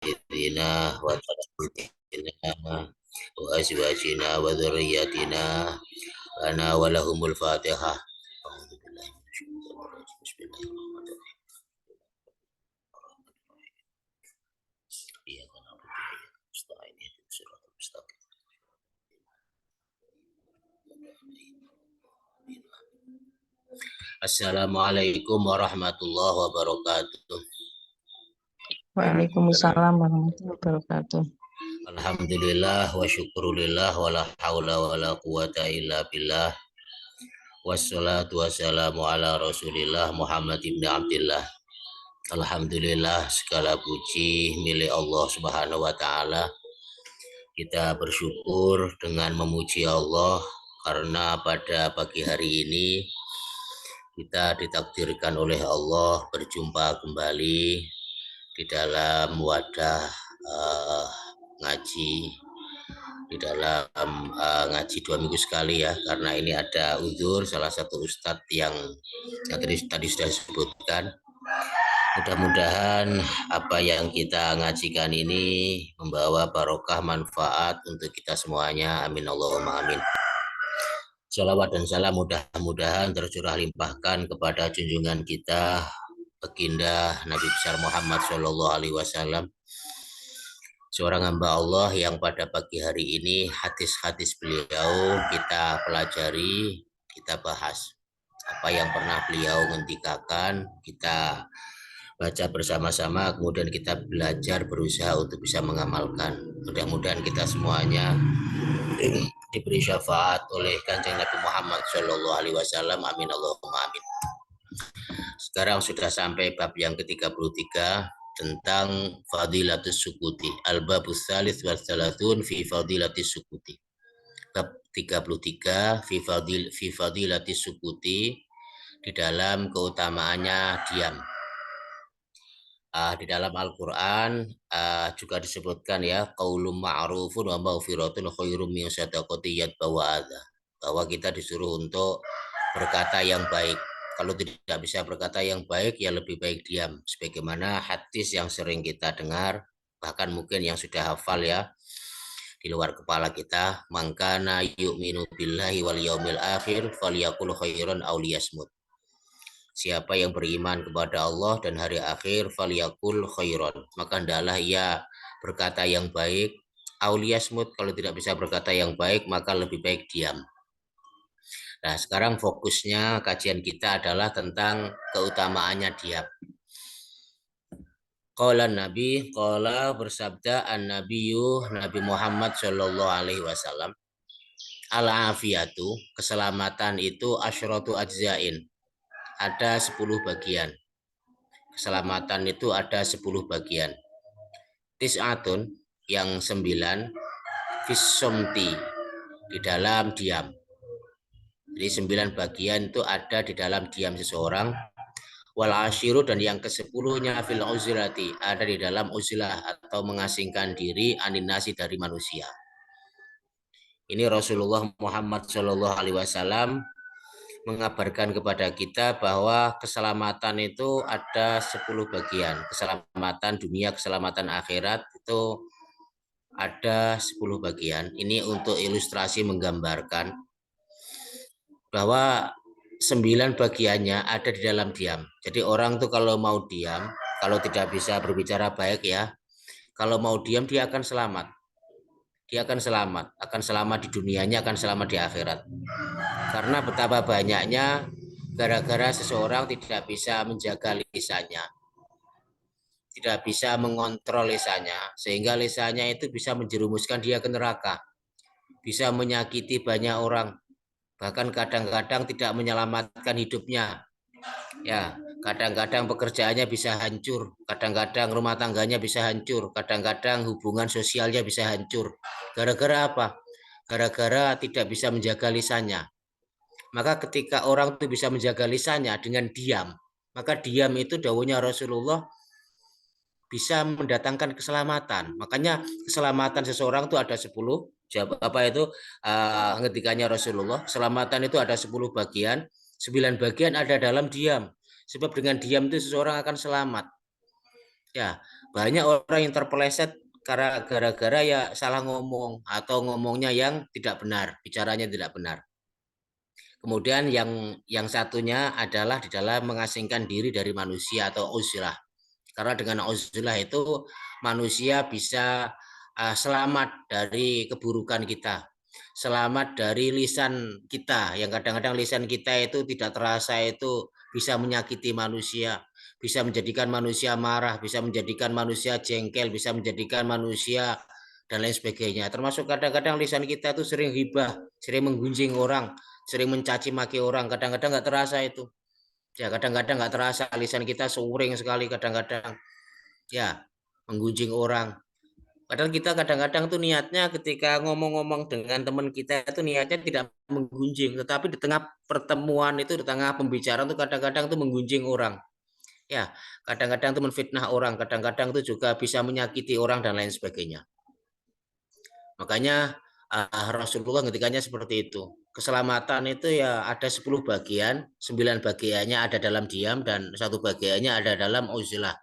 وذريتنا وتربيتنا وأزواجنا وذرياتنا لنا ولهم الفاتحة. أعوذ بالله من الشيطان الرجيم. بسم الله الرحمن الرحيم. إياك نعبد وإياك نستعين اهدنا الصراط المستقيم. Assalamualaikum warahmatullahi wabarakatuh. Waalaikumsalam warahmatullahi wabarakatuh. Alhamdulillah wa syukurillah wa la hawla wa la quwata illa billah. Wassalatu wassalamu ala Rasulillah Muhammad ibn Abdillah. Alhamdulillah, segala puji milik Allah Subhanahu wa taala. Kita bersyukur dengan memuji Allah karena pada pagi hari ini kita ditakdirkan oleh Allah berjumpa kembali di dalam wadah ngaji, di dalam ngaji 2 minggu sekali ya, karena ini ada uzur salah satu ustadz yang tadi sudah disebutkan. Mudah-mudahan apa yang kita ngajikan ini membawa barokah manfaat untuk kita semuanya. Amin Allahumma amin. Salawat dan salam mudah-mudahan tercurah limpahkan kepada junjungan kita baginda Nabi besar Muhammad Shallallahu Alaihi Wasallam, seorang hamba Allah yang pada pagi hari ini hadis-hadis beliau kita pelajari, kita bahas. Apa yang pernah beliau ngendikakan kita baca bersama-sama, kemudian kita belajar berusaha untuk bisa mengamalkan. Mudah-mudahan kita semuanya diberi syafaat oleh Kanjeng Nabi Muhammad Shallallahu Alaihi Wasallam. Amin Allahumma amin. Sekarang sudah sampai bab yang ke-33 tentang fadilatus sukuti. Al-babus salis wa salatun fi fadilatis sukuti. Bab 33 fi fadilatis sukuti, di dalam keutamaannya diam. Di dalam Al-Quran juga disebutkan ya, qaulun ma'rufun wa maghfiratun khairum min sadaqati yatba'u adza, bahwa kita disuruh untuk berkata yang baik. Kalau tidak bisa berkata yang baik, ya lebih baik diam. Sebagaimana hadis yang sering kita dengar, bahkan mungkin yang sudah hafal ya di luar kepala kita, man kana yu'minu billahi wal yaumil akhir falyaqul khairan aw liyasmut. Siapa yang beriman kepada Allah dan hari akhir, falyakul khairan, maka hendaklah ia berkata yang baik, auliyasmut, kalau tidak bisa berkata yang baik maka lebih baik diam. Nah, sekarang fokusnya kajian kita adalah tentang keutamaannya diam. Qala Nabi, qala bersabda an-nabiyyu Nabi Muhammad Shallallahu Alaihi Wasallam, al-afiyatu, keselamatan itu asyratu ajzain, ada 10 bagian. Keselamatan itu ada 10 bagian. Tis'atun, yang 9, fissomti, di dalam diam. Jadi 9 bagian itu ada di dalam diam seseorang. Wal asyiru, dan yang ke-10-nya fil uzlati, ada di dalam uzlah atau mengasingkan diri aninasi, dari manusia. Ini Rasulullah Muhammad Shallallahu Alaihi Wasallam mengabarkan kepada kita bahwa keselamatan itu ada 10 bagian. Keselamatan dunia, keselamatan akhirat itu ada 10 bagian. Ini untuk ilustrasi menggambarkan bahwa 9 bagiannya ada di dalam diam. Jadi orang tuh kalau mau diam, kalau tidak bisa berbicara baik ya, kalau mau diam dia akan selamat. Dia akan selamat di dunianya, akan selamat di akhirat. Karena betapa banyaknya gara-gara seseorang tidak bisa menjaga lisannya, tidak bisa mengontrol lisannya, sehingga lisannya itu bisa menjerumuskan dia ke neraka, bisa menyakiti banyak orang, bahkan kadang-kadang tidak menyelamatkan hidupnya. Ya, kadang-kadang pekerjaannya bisa hancur, kadang-kadang rumah tangganya bisa hancur, kadang-kadang hubungan sosialnya bisa hancur. Gara-gara apa? Gara-gara tidak bisa menjaga lisannya. Maka ketika orang itu bisa menjaga lisannya dengan diam, maka diam itu dawuhnya Rasulullah bisa mendatangkan keselamatan. Makanya keselamatan seseorang itu ada 10. Apa itu ngetikannya Rasulullah, keselamatan itu ada 10 bagian, 9 bagian ada dalam diam. Sebab dengan diam itu seseorang akan selamat. Ya, Banyak orang yang terpeleset gara-gara ya salah ngomong atau ngomongnya yang tidak benar, bicaranya tidak benar. Kemudian yang satunya adalah di dalam mengasingkan diri dari manusia atau uzlah. Karena dengan uzlah itu manusia bisa selamat dari keburukan kita, selamat dari lisan kita yang kadang-kadang lisan kita itu tidak terasa itu bisa menyakiti manusia, bisa menjadikan manusia marah, bisa menjadikan manusia jengkel, bisa menjadikan manusia dan lain sebagainya. Termasuk kadang-kadang lisan kita itu sering ghibah, sering menggunjing orang, sering mencaci maki orang, kadang-kadang nggak terasa itu. Ya, kadang-kadang nggak terasa lisan kita sering sekali kadang-kadang ya menggunjing orang. Padahal kita kadang-kadang tuh niatnya ketika ngomong-ngomong dengan teman kita itu niatnya tidak menggunjing, tetapi di tengah pertemuan itu di tengah pembicaraan tuh kadang-kadang tuh menggunjing orang. Ya, kadang-kadang tuh menfitnah orang, kadang-kadang tuh juga bisa menyakiti orang dan lain sebagainya. Makanya Rasulullah ngendikanya seperti itu. Keselamatan itu ya ada 10 bagian, 9 bagiannya ada dalam diam dan satu bagiannya ada dalam uzlah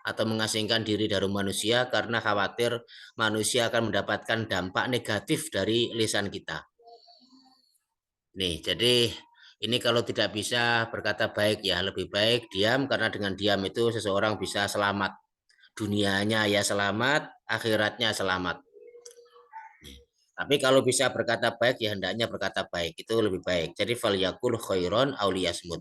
atau mengasingkan diri dari manusia karena khawatir manusia akan mendapatkan dampak negatif dari lisan kita. Nih, jadi ini kalau tidak bisa berkata baik ya lebih baik diam karena dengan diam itu seseorang bisa selamat. Dunianya ya selamat, akhiratnya selamat. Tapi kalau bisa berkata baik ya hendaknya berkata baik itu lebih baik. Jadi fal yakul khairon auliyasmut.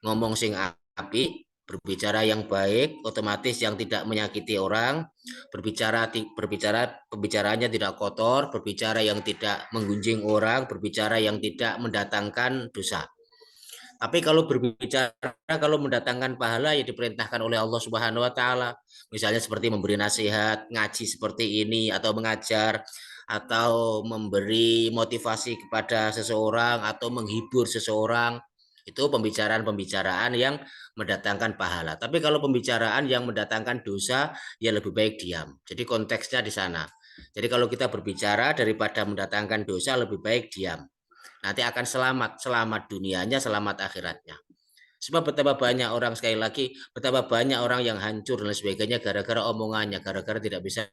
Ngomong sing api, berbicara yang baik, otomatis yang tidak menyakiti orang, berbicara pembicaranya tidak kotor, berbicara yang tidak menggunjing orang, berbicara yang tidak mendatangkan dosa. Tapi kalau berbicara kalau mendatangkan pahala ya diperintahkan oleh Allah Subhanahu wa taala. Misalnya seperti memberi nasihat, ngaji seperti ini atau mengajar atau memberi motivasi kepada seseorang atau menghibur seseorang. Itu pembicaraan-pembicaraan yang mendatangkan pahala. Tapi kalau pembicaraan yang mendatangkan dosa ya lebih baik diam. Jadi konteksnya di sana. Jadi kalau kita berbicara daripada mendatangkan dosa lebih baik diam. Nanti akan selamat dunianya, selamat akhiratnya. Sebab betapa banyak orang, sekali lagi, betapa banyak orang yang hancur dan sebagainya gara-gara omongannya, gara-gara tidak bisa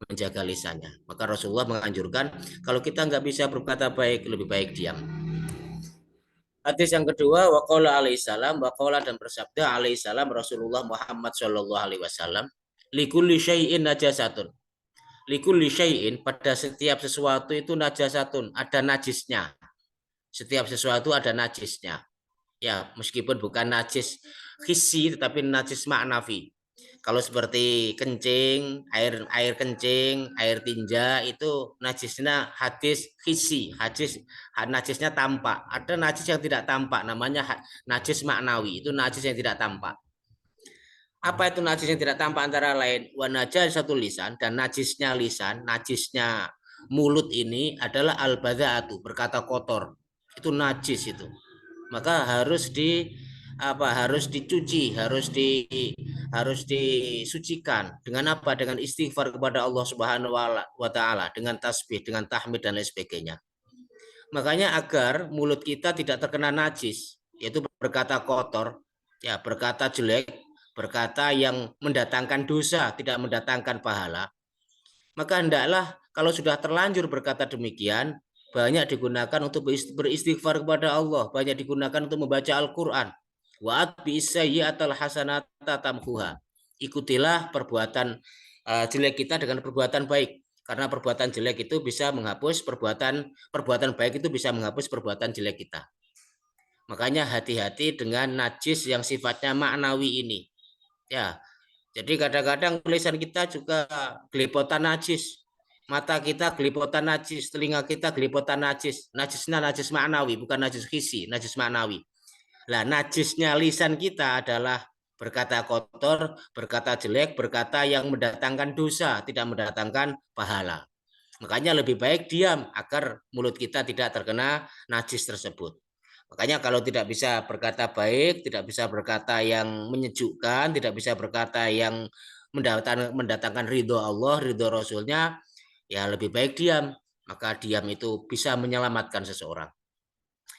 menjaga lisannya. Maka Rasulullah menganjurkan kalau kita nggak bisa berkata baik, lebih baik diam. Hadis yang kedua, waqala alaihissalam, waqala dan bersabda alaihissalam Rasulullah Muhammad Shallallahu alaihi wasallam, likulli syai'in najasatun. Likulli syai'in, pada setiap sesuatu itu najasatun, ada najisnya. Setiap sesuatu ada najisnya. Ya, meskipun bukan najis hissi tetapi najis maknawi. Kalau seperti kencing, air kencing, air tinja itu najisnya hadis hissi, najisnya tampak. Ada najis yang tidak tampak namanya najis maknawi, itu najis yang tidak tampak. Apa itu najis yang tidak tampak antara lain wa satu lisan dan najisnya lisan, najisnya mulut ini adalah al-bada'atu, berkata kotor. Itu najis itu. Maka harus dicuci, harus disucikan dengan apa? Dengan istighfar kepada Allah Subhanahu wa taala, dengan tasbih, dengan tahmid dan lain sebagainya. Makanya agar mulut kita tidak terkena najis, yaitu berkata kotor, ya berkata jelek, berkata yang mendatangkan dosa, tidak mendatangkan pahala. Maka hendaklah kalau sudah terlanjur berkata demikian, banyak digunakan untuk beristighfar kepada Allah, banyak digunakan untuk membaca Al-Qur'an. Wa atbi sayyi'atal hasanata tamhuha. Ikutilah perbuatan jelek kita dengan perbuatan baik. Karena perbuatan jelek itu bisa menghapus perbuatan baik itu bisa menghapus perbuatan jelek kita. Makanya hati-hati dengan najis yang sifatnya maknawi ini. Ya, jadi kadang-kadang tulisan kita juga gelipotan najis. Mata kita gelipotan najis, telinga kita gelipotan najis. Najisnya najis maknawi, bukan najis hisi, najis maknawi. Nah, najisnya lisan kita adalah berkata kotor, berkata jelek, berkata yang mendatangkan dosa, tidak mendatangkan pahala. Makanya lebih baik diam agar mulut kita tidak terkena najis tersebut. Makanya kalau tidak bisa berkata baik, tidak bisa berkata yang menyejukkan, tidak bisa berkata yang mendatangkan ridho Allah, ridho Rasulnya, ya lebih baik diam. Maka diam itu bisa menyelamatkan seseorang.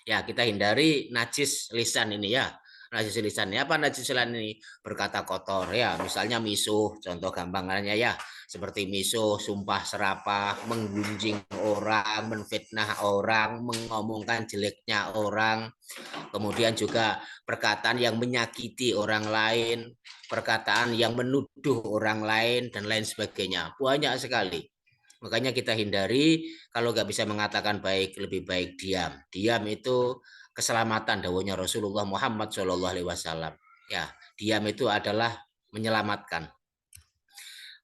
Ya, kita hindari najis lisan ini ya. Najis lisannya apa? Najis lisan ini berkata kotor ya, misalnya misuh, contoh gampangannya ya, seperti misuh, sumpah serapah, menggunjing orang, menfitnah orang, mengomongkan jeleknya orang, kemudian juga perkataan yang menyakiti orang lain, perkataan yang menuduh orang lain dan lain sebagainya. Banyak sekali. Makanya kita hindari, kalau nggak bisa mengatakan baik, lebih baik diam. Diam itu keselamatan, dawuhnya Rasulullah Muhammad SAW. Ya, diam itu adalah menyelamatkan.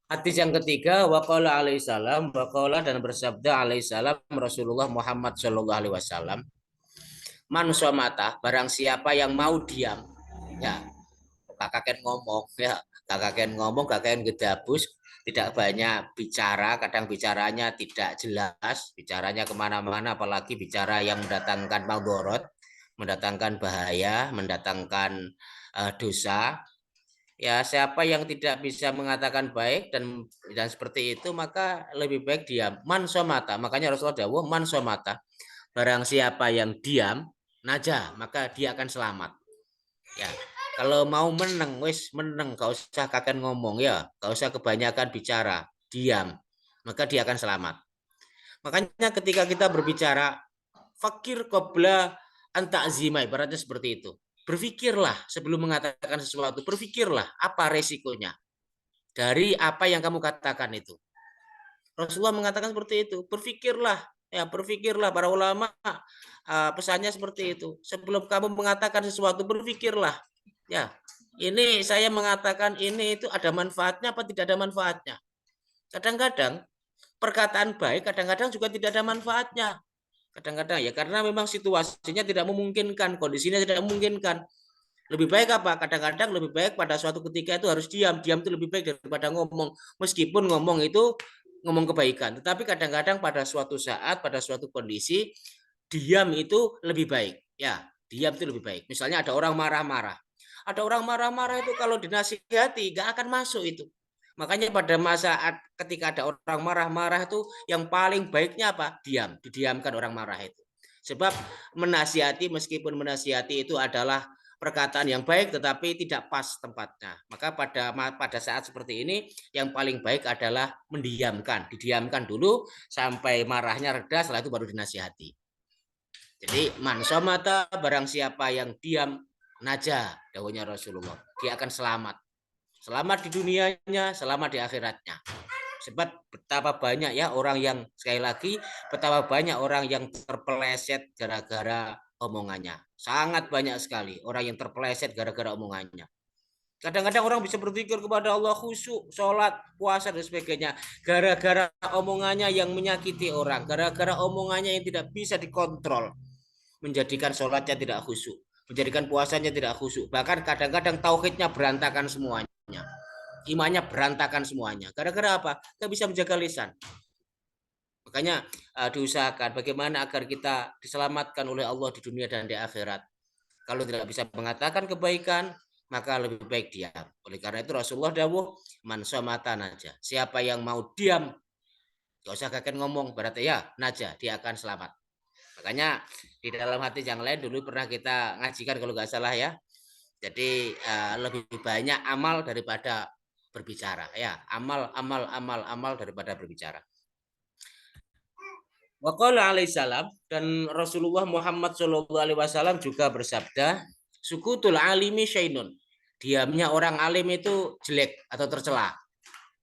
Hadis yang ketiga, waqala alaihissalam, waqala dan bersabda alaihissalam Rasulullah Muhammad SAW, man somata, barang siapa yang mau diam, ya, kakek ngomong, ya, kakek ngomong, kakek gedabus, tidak banyak bicara, kadang bicaranya tidak jelas, bicaranya kemana-mana, apalagi bicara yang mendatangkan madorot, mendatangkan bahaya, mendatangkan dosa. Ya, siapa yang tidak bisa mengatakan baik dan seperti itu, maka lebih baik diam. Man somata, makanya Rasulullah dawuh man somata, barang siapa yang diam, naja, maka dia akan selamat. Ya, kalau mau menang, wis menang, gak usah kakek ngomong ya, gak usah kebanyakan bicara, diam, maka dia akan selamat. Makanya ketika kita berbicara, fakir qabla anta'zima, ibaratnya seperti itu. Berpikirlah sebelum mengatakan sesuatu, berpikirlah apa resikonya dari apa yang kamu katakan itu. Rasulullah mengatakan seperti itu, berpikirlah, ya berpikirlah, para ulama pesannya seperti itu. Sebelum kamu mengatakan sesuatu, berpikirlah. Ya, ini saya mengatakan ini itu ada manfaatnya apa tidak ada manfaatnya. Kadang-kadang perkataan baik, kadang-kadang juga tidak ada manfaatnya. Kadang-kadang ya karena memang situasinya tidak memungkinkan, kondisinya tidak memungkinkan. Lebih baik apa? Kadang-kadang lebih baik pada suatu ketika itu harus diam. Diam itu lebih baik daripada ngomong. Meskipun ngomong itu ngomong kebaikan, tetapi kadang-kadang pada suatu saat, pada suatu kondisi, diam itu lebih baik. Ya, diam itu lebih baik. Misalnya ada orang marah-marah. Ada orang marah-marah itu kalau dinasihati nggak akan masuk itu. Makanya pada masa ketika ada orang marah-marah itu yang paling baiknya apa? Diam, didiamkan orang marah itu. Sebab menasihati meskipun menasihati itu adalah perkataan yang baik tetapi tidak pas tempatnya. Maka pada saat seperti ini yang paling baik adalah mendiamkan, didiamkan dulu sampai marahnya reda, setelah itu baru dinasihati. Jadi man somata, barang siapa yang diam, naja, dawuhnya Rasulullah, dia akan selamat. Selamat di dunianya, selamat di akhiratnya. Sebab betapa banyak ya orang yang, sekali lagi, betapa banyak orang yang terpeleset gara-gara omongannya. Sangat banyak sekali orang yang terpeleset gara-gara omongannya. Kadang-kadang orang bisa berpikir kepada Allah, khusyuk, sholat, puasa, dan sebagainya. Gara-gara omongannya yang menyakiti orang. Gara-gara omongannya yang tidak bisa dikontrol. Menjadikan sholatnya tidak khusyuk. Menjadikan puasanya tidak khusyuk. Bahkan kadang-kadang tauhidnya berantakan semuanya. Imannya berantakan semuanya. Gara-gara apa? Gak bisa menjaga lisan. Makanya diusahakan bagaimana agar kita diselamatkan oleh Allah di dunia dan di akhirat. Kalau tidak bisa mengatakan kebaikan, maka lebih baik diam. Oleh karena itu Rasulullah dawuh, man somata naja. Siapa yang mau diam, gak usah kakek ngomong, berarti ya naja, dia akan selamat. Makanya di dalam hati yang lain dulu pernah kita ngajikan kalau nggak salah ya. Jadi lebih banyak amal daripada berbicara ya. Amal daripada berbicara. Waqala alaihissalam, dan Rasulullah Muhammad SAW juga bersabda, sukutul alimi syainun. Diamnya orang alim itu jelek atau tercela.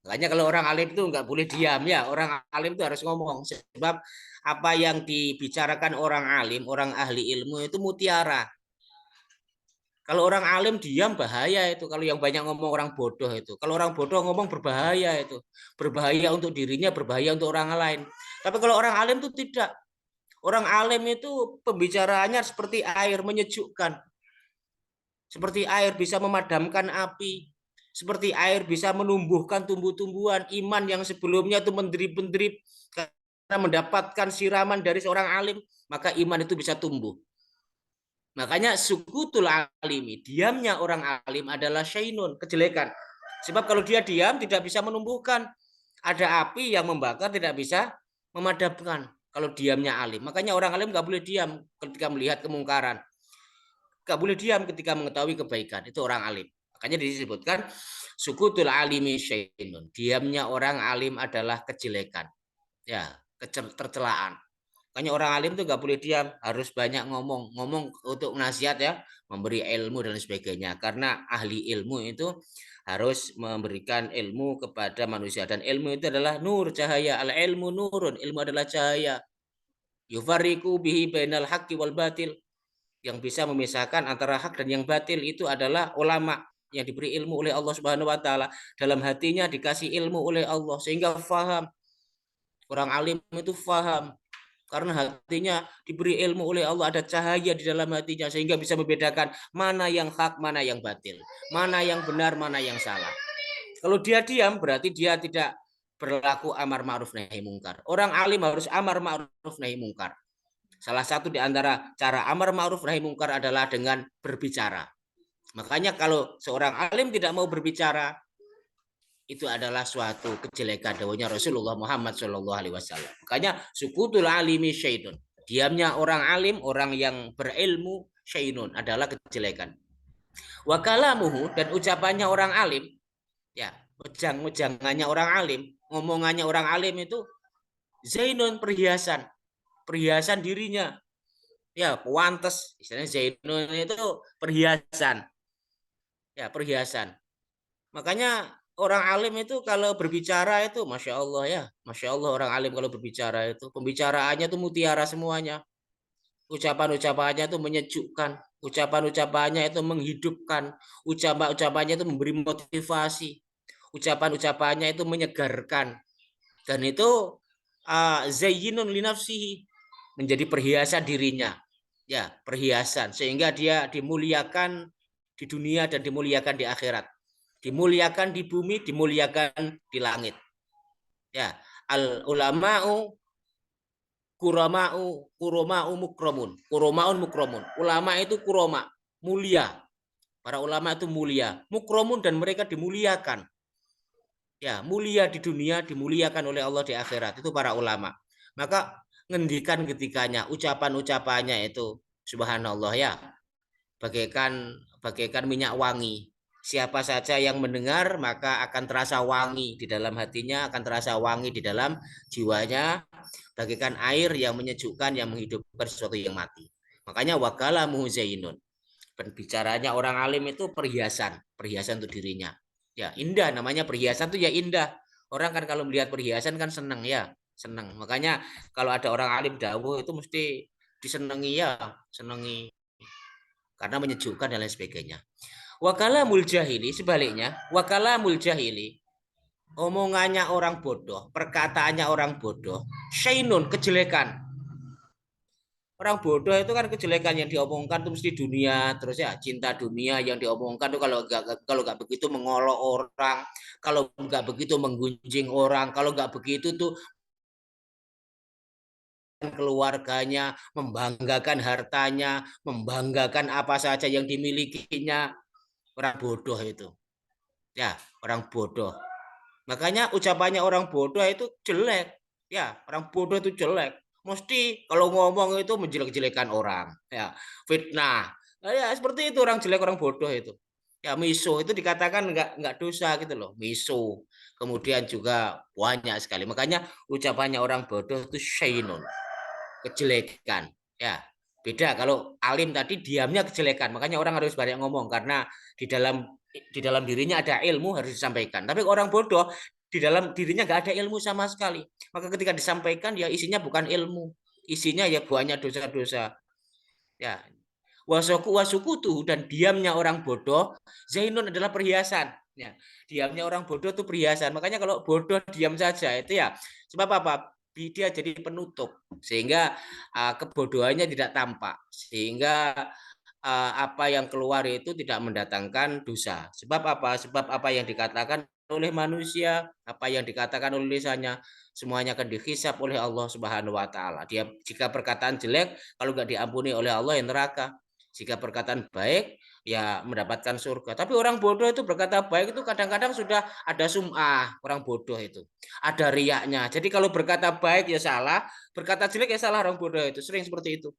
Makanya kalau orang alim itu nggak boleh diam ya. Orang alim itu harus ngomong. Sebab apa yang dibicarakan orang alim, orang ahli ilmu itu mutiara. Kalau orang alim diam bahaya itu. Kalau yang banyak ngomong orang bodoh itu. Kalau orang bodoh ngomong berbahaya itu. Berbahaya untuk dirinya, berbahaya untuk orang lain. Tapi kalau orang alim itu tidak. Orang alim itu pembicaraannya seperti air, menyejukkan. Seperti air bisa memadamkan api. Seperti air bisa menumbuhkan tumbuh-tumbuhan. Iman yang sebelumnya itu menderip-menderip karena mendapatkan siraman dari seorang alim, maka iman itu bisa tumbuh. Makanya sukutul alimi, diamnya orang alim adalah syainun, kejelekan. Sebab kalau dia diam tidak bisa menumbuhkan. Ada api yang membakar tidak bisa memadamkan kalau diamnya alim. Makanya orang alim nggak boleh diam ketika melihat kemungkaran. nggak boleh diam ketika mengetahui kebaikan. Itu orang alim. Makanya disebutkan sukutul alimi syainun. Diamnya orang alim adalah kejelekan. Ya, tercelaan. Makanya orang alim itu nggak boleh diam, harus banyak ngomong. Ngomong untuk nasihat ya, memberi ilmu dan sebagainya. Karena ahli ilmu itu harus memberikan ilmu kepada manusia. Dan ilmu itu adalah nur, cahaya. Al ilmu nurun, ilmu adalah cahaya. Yufariku bihi bainal haqqi wal batil. Yang bisa memisahkan antara hak dan yang batil itu adalah ulama yang diberi ilmu oleh Allah Subhanahu wa taala. Dalam hatinya dikasih ilmu oleh Allah sehingga faham. Orang alim itu faham karena hatinya diberi ilmu oleh Allah, ada cahaya di dalam hatinya sehingga bisa membedakan mana yang hak, mana yang batil, mana yang benar, mana yang salah. Kalau dia diam berarti dia tidak berlaku amar ma'ruf nahi mungkar. Orang alim harus amar ma'ruf nahi mungkar. Salah satu di antara cara amar ma'ruf nahi mungkar adalah dengan berbicara. Makanya kalau seorang alim tidak mau berbicara, itu adalah suatu kejelekan, dawuhnya Rasulullah Muhammad SAW. Makanya sukutul alimi syaitun. Diamnya orang alim, orang yang berilmu, syaitun adalah kejelekan. Wa kalamuhu, dan ucapannya orang alim, ya, wejangannya orang alim, ngomongannya orang alim itu zainun, perhiasan. Perhiasan dirinya. Ya, pantes, istilahnya zainun itu perhiasan. Ya, perhiasan. Makanya orang alim itu kalau berbicara itu Masya Allah ya. Masya Allah orang alim kalau berbicara itu. Pembicaraannya itu mutiara semuanya. Ucapan-ucapannya itu menyejukkan. Ucapan-ucapannya itu menghidupkan. Ucapan-ucapannya itu memberi motivasi. Ucapan-ucapannya itu menyegarkan. Dan itu zayyinun linafsihi. Menjadi perhiasan dirinya. Ya, perhiasan. Sehingga dia dimuliakan di dunia dan dimuliakan di akhirat. Dimuliakan di bumi, dimuliakan di langit. Ya, al ulama'u kuroma'u mukromun. Kuromaun mukromun. Ulama itu kuroma, mulia. Para ulama itu mulia. Mukromun, dan mereka dimuliakan. Ya, mulia di dunia, dimuliakan oleh Allah di akhirat. Itu para ulama. Maka ngendikan ketikanya, ucapan-ucapannya itu subhanallah ya. Bagaikan minyak wangi. Siapa saja yang mendengar maka akan terasa wangi di dalam hatinya, akan terasa wangi di dalam jiwanya, bagaikan air yang menyejukkan, yang menghidupkan sesuatu yang mati. Makanya wakalamu zainun. Berbicaranya orang alim itu perhiasan, perhiasan untuk dirinya. Ya, indah, namanya perhiasan itu ya indah. Orang kan kalau melihat perhiasan kan senang ya, senang. Makanya kalau ada orang alim dawuh itu mesti disenangi ya, senangi karena menyejukkan dan lain sebagainya. Wakalamul jahili, sebaliknya, wakalamul jahili, omongannya orang bodoh, perkataannya orang bodoh, syainun, kejelekan. Orang bodoh itu kan kejelekan yang diomongkan tuh mesti dunia, terus ya cinta dunia yang diomongkan tuh kalau nggak begitu mengolok orang, kalau nggak begitu menggunjing orang, kalau nggak begitu tuh keluarganya, membanggakan hartanya, membanggakan apa saja yang dimilikinya. Orang bodoh itu. Ya, orang bodoh. Makanya ucapannya orang bodoh itu jelek. Ya, orang bodoh itu jelek. Mesti kalau ngomong itu menjelek-jelekan orang. Ya, fitnah. Nah, ya, seperti itu orang jelek, orang bodoh itu. Ya, miso itu dikatakan nggak dosa gitu loh. Miso. Kemudian juga banyak sekali. Makanya ucapannya orang bodoh itu syainun, kejelekan. Ya, beda kalau alim tadi diamnya kejelekan. Makanya orang harus banyak ngomong karena di dalam dirinya ada ilmu harus disampaikan. Tapi orang bodoh di dalam dirinya nggak ada ilmu sama sekali. Maka ketika disampaikan ya isinya bukan ilmu, isinya ya banyak dosa-dosa. Ya, wasukutu, dan diamnya orang bodoh, zainun adalah perhiasan. Ya, diamnya orang bodoh itu perhiasan. Makanya kalau bodoh diam saja itu ya sebab apa? Dia jadi penutup sehingga kebodohannya tidak tampak, sehingga apa yang keluar itu tidak mendatangkan dosa. Sebab apa? Sebab apa yang dikatakan oleh manusia, apa yang dikatakan oleh lisannya, semuanya akan dihisap oleh Allah Subhanahu wa taala. Dia jika perkataan jelek, kalau nggak diampuni oleh Allah yang neraka. Jika perkataan baik, ya mendapatkan surga. Tapi orang bodoh itu berkata baik itu kadang-kadang sudah ada sum'ah, orang bodoh itu. Ada riaknya. Jadi kalau berkata baik ya salah, berkata jelek ya salah, orang bodoh itu. Sering seperti itu.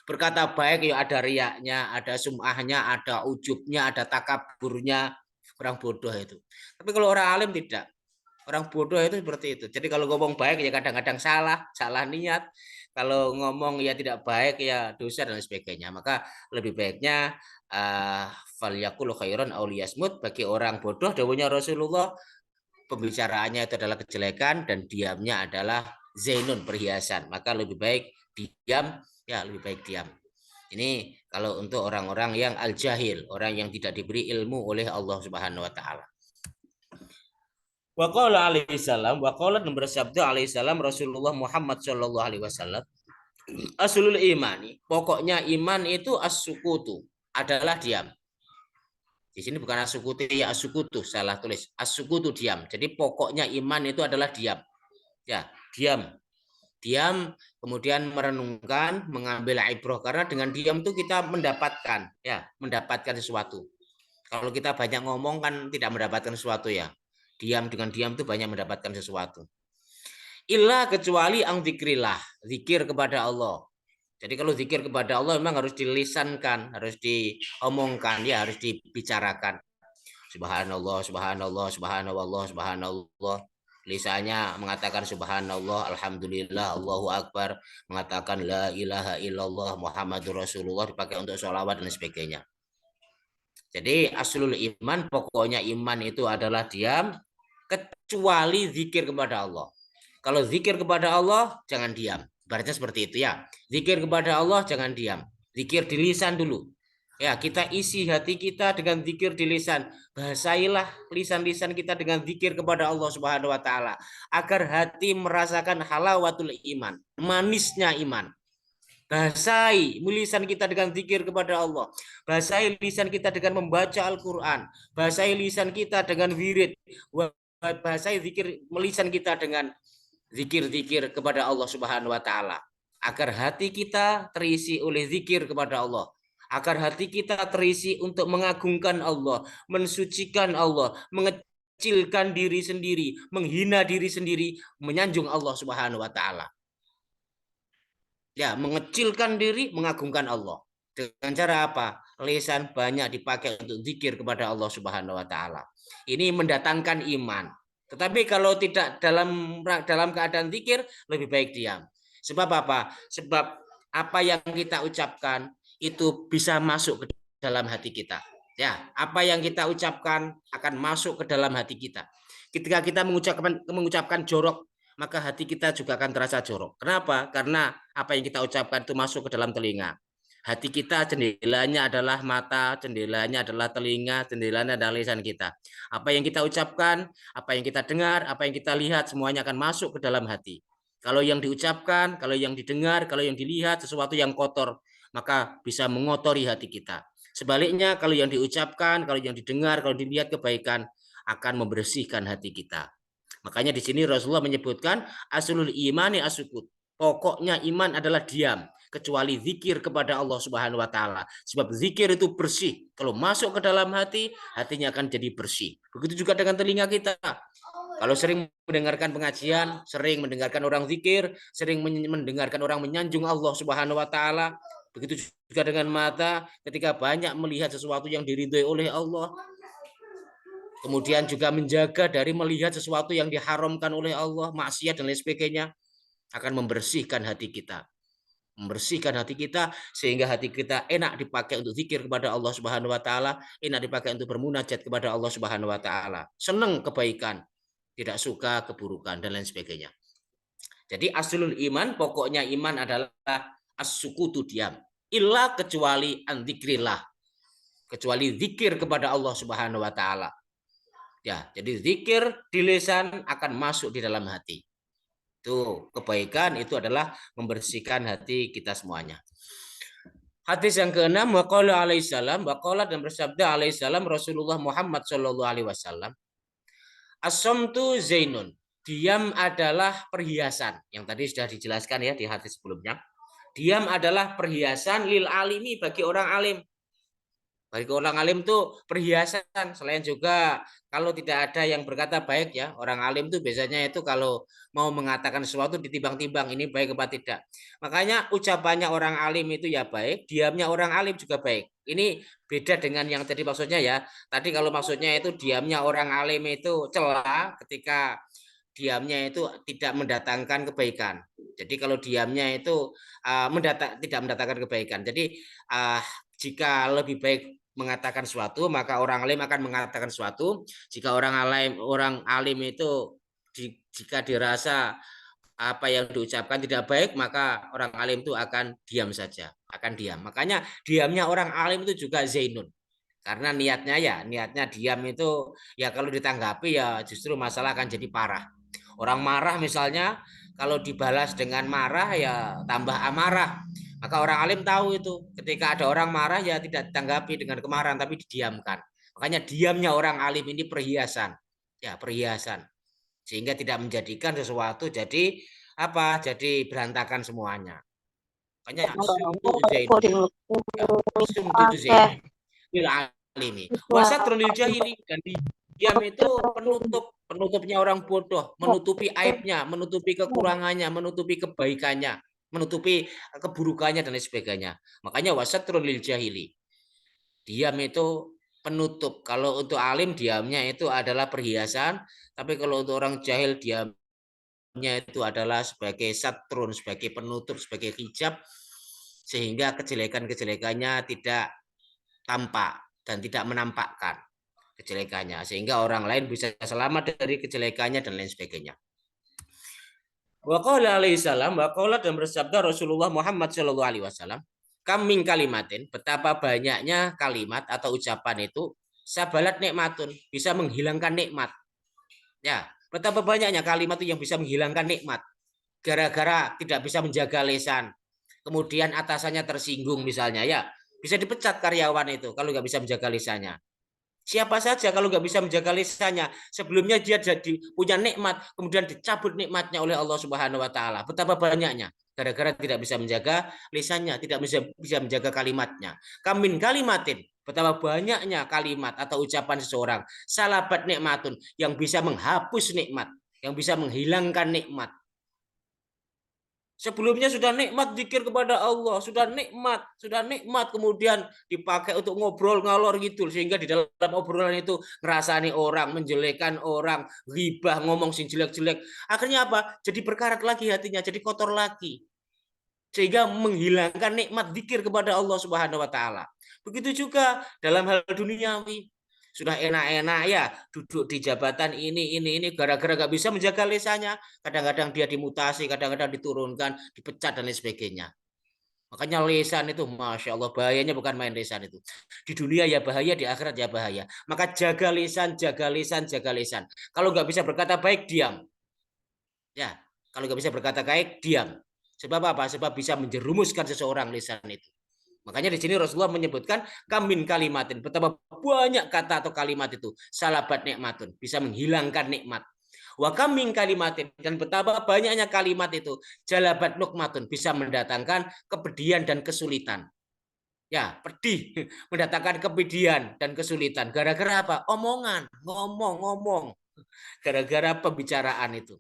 Berkata baik ya ada riaknya, ada sum'ahnya, ada ujubnya, ada takaburnya. Orang bodoh itu. Tapi kalau orang alim tidak. Orang bodoh itu seperti itu. Jadi kalau ngomong baik ya kadang-kadang salah, salah niat. Kalau ngomong ya tidak baik ya dosa dan sebagainya. Maka lebih baiknya falyaqul khairan aw liyasmut, bagi orang bodoh dawuhnya Rasulullah, pembicaraannya itu adalah kejelekan dan diamnya adalah zainun, perhiasan. Maka lebih baik diam, ya lebih baik diam. Ini kalau untuk orang-orang yang al-jahil, orang yang tidak diberi ilmu oleh Allah Subhanahu wa taala. Wa qala alaihi salam, wa qala dan bersabda alaihi salam Rasulullah Muhammad sallallahu alaihi wasallam, aslul imani, pokoknya iman itu as-sukutu, adalah diam. Di sini bukan as-sukutu ya as-sukutu, salah tulis. As-sukutu diam. Jadi pokoknya iman itu adalah diam. Ya, diam. Diam, kemudian merenungkan, mengambil ibrah, karena dengan diam itu kita mendapatkan, ya, mendapatkan sesuatu. Kalau kita banyak ngomong kan tidak mendapatkan sesuatu ya. Diam, dengan diam itu banyak mendapatkan sesuatu. Illa kecuali ang zikrillah, zikir kepada Allah. Jadi kalau zikir kepada Allah memang harus dilisankan, harus diomongkan, ya harus dibicarakan. Subhanallah, subhanallah, subhanallah, subhanallah. Lisannya mengatakan subhanallah, alhamdulillah, Allahu akbar, mengatakan la ilaha illallah, Muhammadur Rasulullah, dipakai untuk sholawat dan sebagainya. Jadi aslul iman, pokoknya iman itu adalah diam, kecuali zikir kepada Allah. Kalau zikir kepada Allah, jangan diam. Ibaratnya seperti itu ya. Zikir kepada Allah, jangan diam. Zikir di lisan dulu. Ya, kita isi hati kita dengan zikir di lisan. Bahasailah lisan-lisan kita dengan zikir kepada Allah Subhanahu wa taala agar hati merasakan halawatul iman, manisnya iman. Bahasai lisan kita dengan zikir kepada Allah. Bahasai lisan kita dengan membaca Al-Qur'an. Bahasai lisan kita dengan wirid. Bahasai zikir lisan kita dengan zikir-zikir kepada Allah Subhanahu wa taala agar hati kita terisi oleh zikir kepada Allah, agar hati kita terisi untuk mengagungkan Allah, mensucikan Allah, mengecilkan diri sendiri, menghina diri sendiri, menyanjung Allah Subhanahu wa taala. Ya, mengecilkan diri, mengagungkan Allah. Dengan cara apa? Lisan banyak dipakai untuk zikir kepada Allah Subhanahu wa taala. Ini mendatangkan iman. Tetapi kalau tidak dalam keadaan zikir, lebih baik diam. Sebab apa? Sebab apa yang kita ucapkan itu bisa masuk ke dalam hati kita. Ya, apa yang kita ucapkan akan masuk ke dalam hati kita. Ketika kita mengucapkan jorok, maka hati kita juga akan terasa jorok. Kenapa? Karena apa yang kita ucapkan itu masuk ke dalam telinga. Hati kita jendelanya adalah mata, jendelanya adalah telinga, jendelanya adalah lisan kita. Apa yang kita ucapkan, apa yang kita dengar, apa yang kita lihat, semuanya akan masuk ke dalam hati. Kalau yang diucapkan, kalau yang didengar, kalau yang dilihat sesuatu yang kotor, maka bisa mengotori hati kita. Sebaliknya, kalau yang diucapkan, kalau yang didengar, kalau dilihat kebaikan, akan membersihkan hati kita. Makanya di sini Rasulullah menyebutkan aslul imani asukut. Pokoknya iman adalah diam, kecuali zikir kepada Allah Subhanahu wa taala. Sebab zikir itu bersih. Kalau masuk ke dalam hati, hatinya akan jadi bersih. Begitu juga dengan telinga kita. Kalau sering mendengarkan pengajian, sering mendengarkan orang zikir, sering mendengarkan orang menyanjung Allah Subhanahu wa taala, begitu juga dengan mata, ketika banyak melihat sesuatu yang diridhoi oleh Allah, kemudian juga menjaga dari melihat sesuatu yang diharamkan oleh Allah, maksiat dan lain sebagainya, akan membersihkan hati kita. Membersihkan hati kita sehingga hati kita enak dipakai untuk zikir kepada Allah Subhanahu wa taala, enak dipakai untuk bermunajat kepada Allah Subhanahu wa taala. Senang kebaikan, tidak suka keburukan dan lain sebagainya. Jadi aslul iman, pokoknya iman adalah as-sukutu, diam. Illa kecuali an dzikrillah. Kecuali zikir kepada Allah Subhanahu wa taala. Ya, jadi zikir di lisan akan masuk di dalam hati. Itu kebaikan, itu adalah membersihkan hati kita semuanya. Hadis yang ke-6, waqala alaihi salam, waqala dan bersabda alaihi salam Rasulullah Muhammad sallallahu alaihi wasallam, as-samtu zainun, diam adalah perhiasan. Yang tadi sudah dijelaskan ya di hadis sebelumnya. Diam adalah perhiasan lil alimi, bagi orang alim. Bagi orang alim itu perhiasan. Selain juga kalau tidak ada yang berkata baik ya, orang alim itu biasanya itu kalau mau mengatakan sesuatu ditimbang-timbang ini baik apa tidak. Makanya ucapannya orang alim itu ya baik, diamnya orang alim juga baik. Ini beda dengan yang tadi maksudnya ya. Tadi kalau maksudnya itu diamnya orang alim itu celah ketika diamnya itu tidak mendatangkan kebaikan. Jadi kalau diamnya itu tidak mendatangkan kebaikan. Jadi jika lebih baik mengatakan suatu, maka orang alim akan mengatakan suatu. Jika orang alim itu jika dirasa apa yang diucapkan tidak baik, maka orang alim itu akan diam saja, akan diam. Makanya diamnya orang alim itu juga zainun. Karena niatnya diam itu ya kalau ditanggapi ya justru masalah akan jadi parah. Orang marah misalnya kalau dibalas dengan marah ya tambah amarah. Maka orang alim tahu itu ketika ada orang marah ya tidak ditanggapi dengan kemarahan tapi didiamkan. Makanya diamnya orang alim ini perhiasan. Ya, perhiasan. Sehingga tidak menjadikan sesuatu jadi apa? Jadi berantakan semuanya. Makanya sumtu zainun. Ya, sumtu itu zainun. Alimi. Wasatrul jahili, dan diam itu penutupnya orang bodoh, menutupi aibnya, menutupi kekurangannya, menutupi kebaikannya, menutupi keburukannya dan lain sebagainya. Makanya wasatrul jahili. Diam itu penutup. Kalau untuk alim diamnya itu adalah perhiasan, tapi kalau untuk orang jahil diamnya itu adalah sebagai satrun, sebagai penutup, sebagai hijab sehingga kejelekan-kejelekannya tidak tampak dan tidak menampakkan kejelekannya sehingga orang lain bisa selamat dari kejelekannya dan lain sebagainya. Waqala alaihi salam, waqala dan bersabda Rasulullah Muhammad sallallahu alaihi wasallam, kaming kalimatin, betapa banyaknya kalimat atau ucapan itu sabalat nikmatun, bisa menghilangkan nikmat. Ya, betapa banyaknya kalimat itu yang bisa menghilangkan nikmat. Gara-gara tidak bisa menjaga lisan. Kemudian atasannya tersinggung misalnya ya, bisa dipecat karyawan itu kalau nggak bisa menjaga lisannya. Siapa saja kalau nggak bisa menjaga lisannya, sebelumnya dia jadi punya nikmat, kemudian dicabut nikmatnya oleh Allah Subhanahu Wa Taala. Betapa banyaknya gara-gara tidak bisa menjaga lisannya, tidak bisa menjaga kalimatnya. Kamin kalimatin, betapa banyaknya kalimat atau ucapan seseorang salabat nikmatun yang bisa menghapus nikmat, yang bisa menghilangkan nikmat. Sebelumnya sudah nikmat zikir kepada Allah, sudah nikmat kemudian dipakai untuk ngobrol ngalor gitu sehingga di dalam obrolan itu ngerasani orang, menjelekkan orang, ghibah, ngomong sing jelek-jelek. Akhirnya apa? Jadi berkarat lagi hatinya, jadi kotor lagi. Sehingga menghilangkan nikmat zikir kepada Allah Subhanahu wa taala. Begitu juga dalam hal duniawi. Sudah enak-enak ya duduk di jabatan ini gara-gara gak bisa menjaga lisannya, kadang-kadang dia dimutasi, kadang-kadang diturunkan, dipecat dan lain sebagainya. Makanya lisan itu masya Allah bahayanya bukan main lisan itu. Di dunia ya bahaya, di akhirat ya bahaya. Maka jaga lisan, jaga lisan, jaga lisan. Kalau nggak bisa berkata baik diam. Ya, kalau nggak bisa berkata baik diam. Sebab apa? Sebab bisa menjerumuskan seseorang lisan itu. Makanya di sini Rasulullah menyebutkan kamin kalimatin, betapa banyak kata atau kalimat itu salabat nikmatun, bisa menghilangkan nikmat. Wa kamin kalimatin, dan betapa banyaknya kalimat itu jalabat nukmatun, bisa mendatangkan kepedihan dan kesulitan. Ya, pedih, mendatangkan kepedihan dan kesulitan. Gara-gara apa? Omongan, ngomong. Gara-gara pembicaraan itu.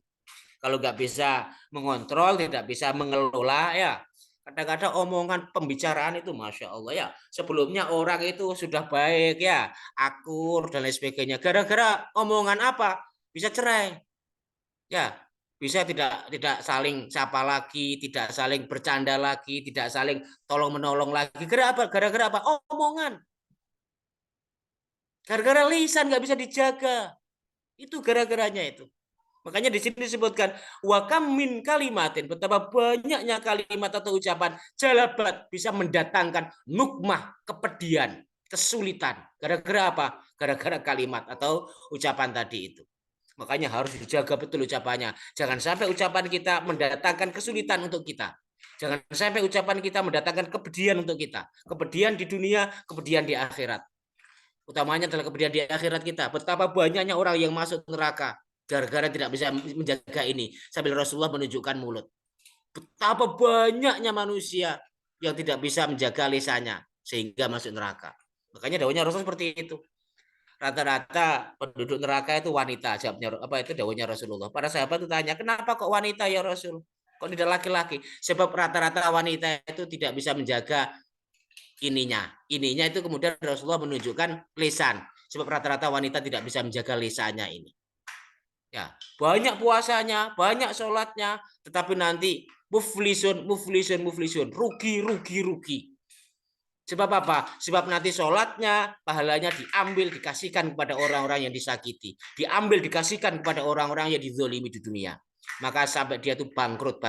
Kalau nggak bisa mengontrol, tidak bisa mengelola ya, kadang-kadang omongan pembicaraan itu masya Allah ya, sebelumnya orang itu sudah baik ya, akur dan lain sebagainya, gara-gara omongan apa bisa cerai ya, bisa tidak saling sapa lagi, tidak saling bercanda lagi, tidak saling tolong menolong lagi. Gara-gara apa? Omongan. Gara-gara lisan nggak bisa dijaga. Itu gara-garanya itu. Makanya di sini disebutkan wakam min kalimatin, betapa banyaknya kalimat atau ucapan jalabat bisa mendatangkan nukmah, kepedihan, kesulitan. Gara-gara apa? Gara-gara kalimat atau ucapan tadi itu. Makanya harus dijaga betul ucapannya. Jangan sampai ucapan kita mendatangkan kesulitan untuk kita. Jangan sampai ucapan kita mendatangkan kepedihan untuk kita. Kepedihan di dunia, kepedihan di akhirat. Utamanya adalah kepedihan di akhirat kita. Betapa banyaknya orang yang masuk neraka gara-gara tidak bisa menjaga ini. Sambil Rasulullah menunjukkan mulut. Betapa banyaknya manusia yang tidak bisa menjaga lisannya sehingga masuk neraka. Makanya dawuhnya Rasul seperti itu. Rata-rata penduduk neraka itu wanita, jawabnya apa itu dawuhnya Rasulullah. Para sahabat itu tanya, kenapa kok wanita ya Rasul? Kok tidak laki-laki? Sebab rata-rata wanita itu tidak bisa menjaga ininya itu kemudian Rasulullah menunjukkan lisan. Sebab rata-rata wanita tidak bisa menjaga lisannya ini. Ya, banyak puasanya, banyak sholatnya, tetapi nanti muflisun, rugi. Sebab apa? Sebab nanti sholatnya, pahalanya diambil, dikasihkan kepada orang-orang yang disakiti. Diambil, dikasihkan kepada orang-orang yang dizolimi di dunia. Maka sampai dia itu bangkrut.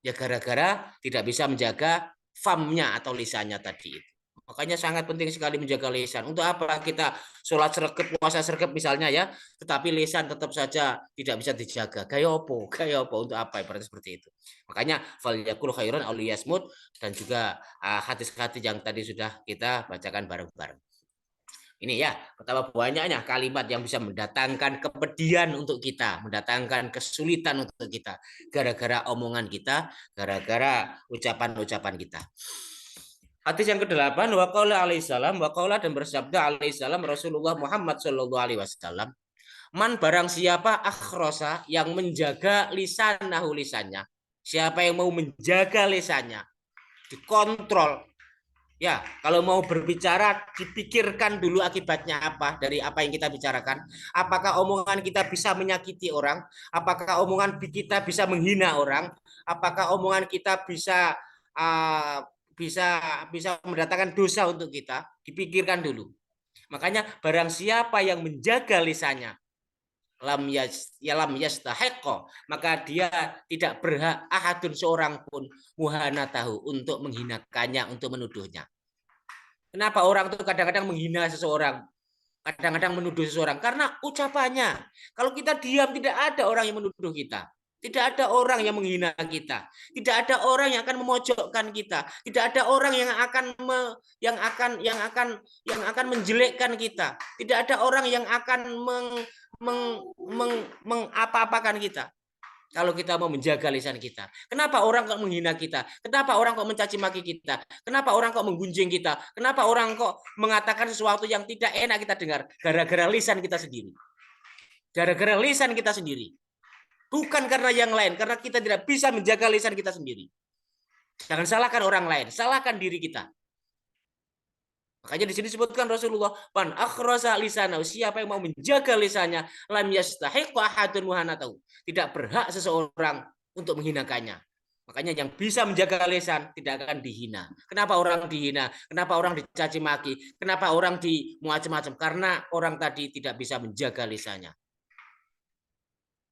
Ya gara-gara tidak bisa menjaga famnya atau lisannya tadi itu. Makanya sangat penting sekali menjaga lisan. Untuk apa kita sholat sergap, puasa sergap misalnya ya, tetapi lisan tetap saja tidak bisa dijaga. Gaya opo untuk apa? Ibaratnya seperti itu. Makanya falyakul khairan aw liyasmut dan juga hadis-hadis yang tadi sudah kita bacakan bareng-bareng. Ini ya, betapa banyaknya kalimat yang bisa mendatangkan kepedihan untuk kita, mendatangkan kesulitan untuk kita, gara-gara omongan kita, gara-gara ucapan-ucapan kita. Hadis yang ke-8, waqala alaihissalam, waqala dan bersabda alaihissalam Rasulullah Muhammad sallallahu alaihi wasallam, man barang siapa akhrosa yang menjaga lisannya, siapa yang mau menjaga lisannya, dikontrol. Ya, kalau mau berbicara dipikirkan dulu akibatnya apa dari apa yang kita bicarakan. Apakah omongan kita bisa menyakiti orang? Apakah omongan kita bisa menghina orang? Apakah omongan kita bisa uh, bisa bisa mendatangkan dosa untuk kita? Dipikirkan dulu. Makanya barang siapa yang menjaga lisannya, lam yastahiqo, maka dia tidak berhak ahadun seorang pun muhana tahu untuk menghinakannya, untuk menuduhnya. Kenapa orang itu kadang-kadang menghina seseorang, kadang-kadang menuduh seseorang? Karena ucapannya. Kalau kita diam, tidak ada orang yang menuduh kita. Tidak ada orang yang menghina kita. Tidak ada orang yang akan memojokkan kita. Tidak ada orang yang akan menjelekkan kita. Tidak ada orang yang akan mengapa-apakan kita. Kalau kita mau menjaga lisan kita. Kenapa orang kok menghina kita? Kenapa orang kok mencaci maki kita? Kenapa orang kok menggunjing kita? Kenapa orang kok mengatakan sesuatu yang tidak enak kita dengar? Gara-gara lisan kita sendiri. Gara-gara lisan kita sendiri. Bukan karena yang lain, karena kita tidak bisa menjaga lisan kita sendiri. Jangan salahkan orang lain, salahkan diri kita. Makanya di sini disebutkan Rasulullah, "Man akhrasa lisanahu", siapa yang mau menjaga lisannya, lam yastahiqu ahadun muhanatahu. Tidak berhak seseorang untuk menghinakannya. Makanya yang bisa menjaga lisan tidak akan dihina. Kenapa orang dihina? Kenapa orang dicaci maki? Kenapa orang di macam-macam? Karena orang tadi tidak bisa menjaga lisannya.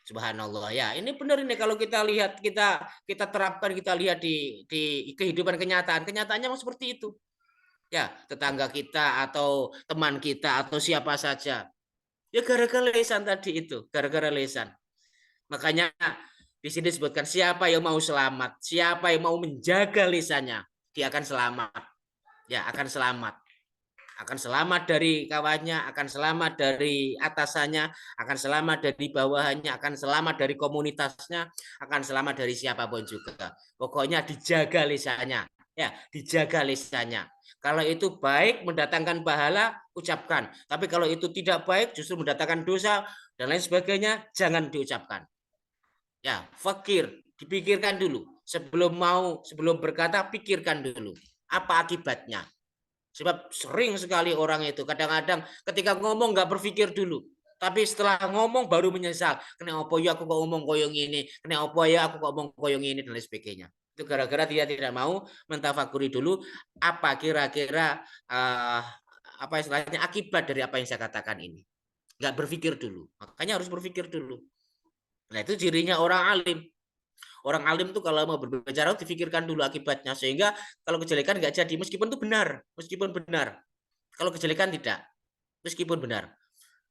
Subhanallah ya, ini benar ini kalau kita lihat kita terapkan, kita lihat di kehidupan kenyataannya memang seperti itu. Ya, tetangga kita atau teman kita atau siapa saja. Ya gara-gara lisan tadi itu, gara-gara lisan. Makanya di sini disebutkan siapa yang mau selamat, siapa yang mau menjaga lisannya, dia akan selamat. Ya, akan selamat. Akan selamat dari kawannya, akan selamat dari atasannya, akan selamat dari bawahannya, akan selamat dari komunitasnya, akan selamat dari siapapun juga. Pokoknya dijaga lisannya. Ya, dijaga lisannya. Kalau itu baik mendatangkan pahala, ucapkan. Tapi kalau itu tidak baik, justru mendatangkan dosa dan lain sebagainya, jangan diucapkan. Ya, fakir, dipikirkan dulu. Sebelum berkata, pikirkan dulu. Apa akibatnya? Sebab sering sekali orang itu kadang-kadang ketika ngomong nggak berpikir dulu. Tapi setelah ngomong baru menyesal. Kena apa ya aku kok ngomong koyong ini. Kena apa ya aku kok ngomong koyong ini dan lain sebagainya. Itu gara-gara dia tidak mau mentafakuri dulu apa kira-kira apa istilahnya akibat dari apa yang saya katakan ini. Nggak berpikir dulu. Makanya harus berpikir dulu. Nah itu cirinya orang alim. Orang alim tuh kalau mau berbicara difikirkan dulu akibatnya sehingga kalau kejelekan nggak jadi meskipun itu benar. Kalau kejelekan tidak, meskipun benar.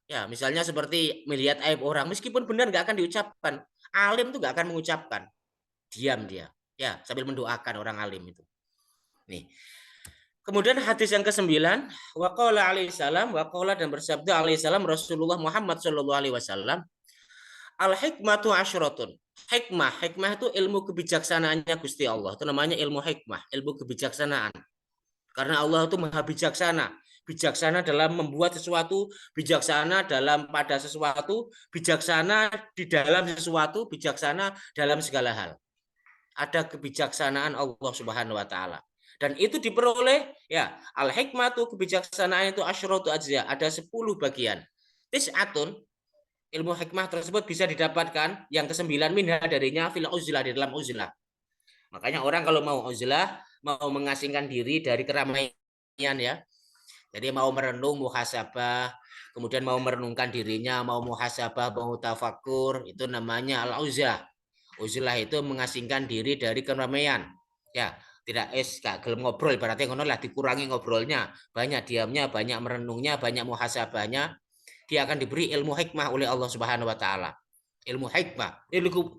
Ya, misalnya seperti melihat aib orang, meskipun benar nggak akan diucapkan. Alim tuh nggak akan mengucapkan, diam dia. Ya, sambil mendoakan orang alim itu. Nih. Kemudian hadis yang ke-9, waqala alaihissalam, waqala dan bersabda alaihissalam Rasulullah Muhammad sallallahu alaihi wasallam, al hikmatu asyratun. Hikmah itu ilmu kebijaksanaannya Gusti Allah. Itu namanya ilmu hikmah, ilmu kebijaksanaan. Karena Allah itu maha bijaksana. Bijaksana dalam membuat sesuatu, bijaksana dalam pada sesuatu, bijaksana di dalam sesuatu, bijaksana dalam segala hal. Ada kebijaksanaan Allah Subhanahu wa taala. Dan itu diperoleh ya, al-hikmatu kebijaksanaan itu asyratu ajza, ada 10 bagian. Tis'atun, ilmu hikmah tersebut bisa didapatkan yang kesembilan minha darinya fil uzlah, di dalam uzlah. Makanya orang kalau mau uzlah, mau mengasingkan diri dari keramaian ya. Jadi mau merenung, muhasabah, kemudian mau merenungkan dirinya, mau muhasabah, mau tafakur, itu namanya al-uzlah. Uzlah itu mengasingkan diri dari keramaian. Ya, tidak gak gelem ngobrol, berarti ngono lah, dikurangi ngobrolnya, banyak diamnya, banyak merenungnya, banyak muhasabahnya. Dia akan diberi ilmu hikmah oleh Allah Subhanahu wa taala. Ilmu hikmah,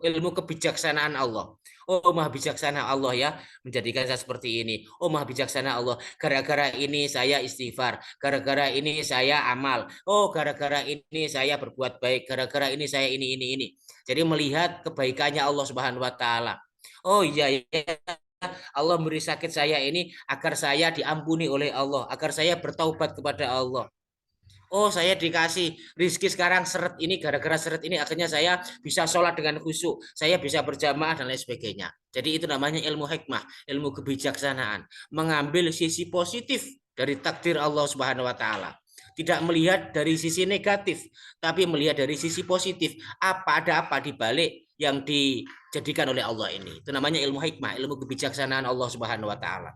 ilmu kebijaksanaan Allah. Oh, maha bijaksana Allah ya, menjadikan saya seperti ini. Oh, maha bijaksana Allah. Gara-gara ini saya istighfar. Gara-gara ini saya amal. Oh, gara-gara ini saya berbuat baik. Gara-gara ini saya ini. Jadi melihat kebaikannya Allah Subhanahu wa taala. Oh iya, iya, Allah memberi sakit saya ini agar saya diampuni oleh Allah, agar saya bertaubat kepada Allah. Oh, saya dikasih rizki sekarang seret ini, gara-gara seret ini akhirnya saya bisa sholat dengan khusyuk, saya bisa berjamaah dan lain sebagainya. Jadi itu namanya ilmu hikmah, ilmu kebijaksanaan, mengambil sisi positif dari takdir Allah Subhanahu wa taala. Tidak melihat dari sisi negatif, tapi melihat dari sisi positif. Ada apa di balik yang dijadikan oleh Allah ini. Itu namanya ilmu hikmah, ilmu kebijaksanaan Allah Subhanahu wa taala.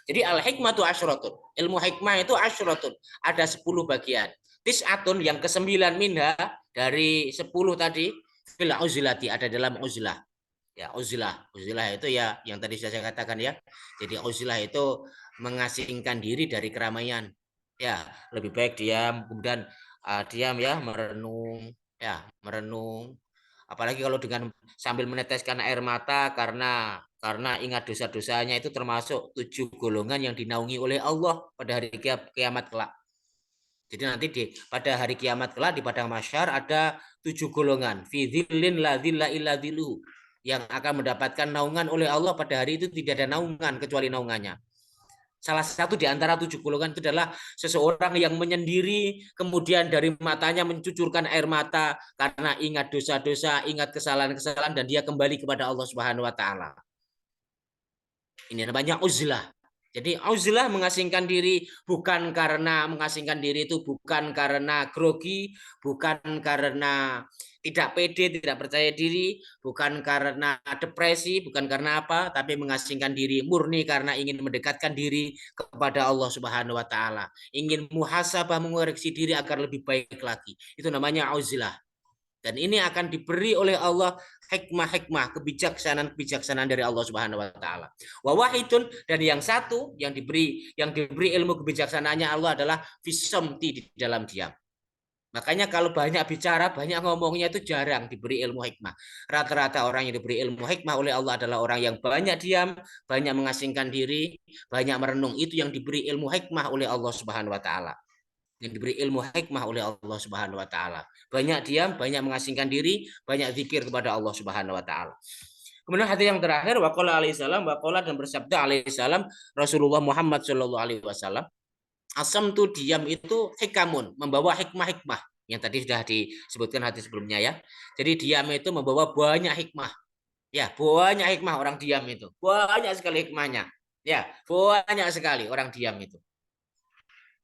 Jadi al-hikmatu asyratun. Ilmu hikmah itu asyratun. Ada 10 bagian. Tis'atun yang ke-9 minha dari 10 tadi fil uzlati, ada dalam uzlah. Ya, uzlah. Uzlah itu ya yang tadi saya katakan ya. Jadi uzlah itu mengasingkan diri dari keramaian. Ya, lebih baik diam, kemudian diam ya, merenung, ya, merenung. Apalagi kalau dengan sambil meneteskan air mata karena ingat dosa-dosanya, itu termasuk 7 golongan yang dinaungi oleh Allah pada hari kiamat kelak. Jadi nanti pada hari kiamat kelak di padang mahsyar ada 7 golongan. Fi dzillin la dzilla illa dzilluh, yang akan mendapatkan naungan oleh Allah pada hari itu, tidak ada naungan kecuali naungannya. Salah satu di antara 7 golongan itu adalah seseorang yang menyendiri, kemudian dari matanya mencucurkan air mata karena ingat dosa-dosa, ingat kesalahan-kesalahan, dan dia kembali kepada Allah Subhanahu wa taala. Ini namanya uzlah. Jadi uzlah mengasingkan diri, bukan karena mengasingkan diri itu bukan karena grogi, bukan karena tidak pede, tidak percaya diri, bukan karena depresi, bukan karena apa, tapi mengasingkan diri murni karena ingin mendekatkan diri kepada Allah Subhanahu wa taala, ingin muhasabah, mengoreksi diri agar lebih baik lagi. Itu namanya uzlah. Dan ini akan diberi oleh Allah hikmah-hikmah, kebijaksanaan-kebijaksanaan dari Allah Subhanahu wa taala. Wa wahidun, dan yang satu yang diberi ilmu kebijaksanaannya Allah adalah fisamti, di dalam diam. Makanya kalau banyak bicara, banyak ngomongnya itu jarang diberi ilmu hikmah. Rata-rata orang yang diberi ilmu hikmah oleh Allah adalah orang yang banyak diam, banyak mengasingkan diri, banyak merenung. Itu yang diberi ilmu hikmah oleh Allah Subhanahu wa taala, yang diberi ilmu hikmah oleh Allah Subhanahu wa taala. Banyak diam, banyak mengasingkan diri, banyak zikir kepada Allah Subhanahu wa taala. Kemudian hadis yang terakhir, waqala alaihi salam, waqala, dan bersabda alaihi salam Rasulullah Muhammad sallallahu alaihi wasallam, asam tu diam itu hikamun, membawa hikmah-hikmah. Yang tadi sudah disebutkan hadis sebelumnya ya. Jadi diam itu membawa banyak hikmah. Ya, banyak hikmah orang diam itu. Banyak sekali hikmahnya. Ya, banyak sekali orang diam itu.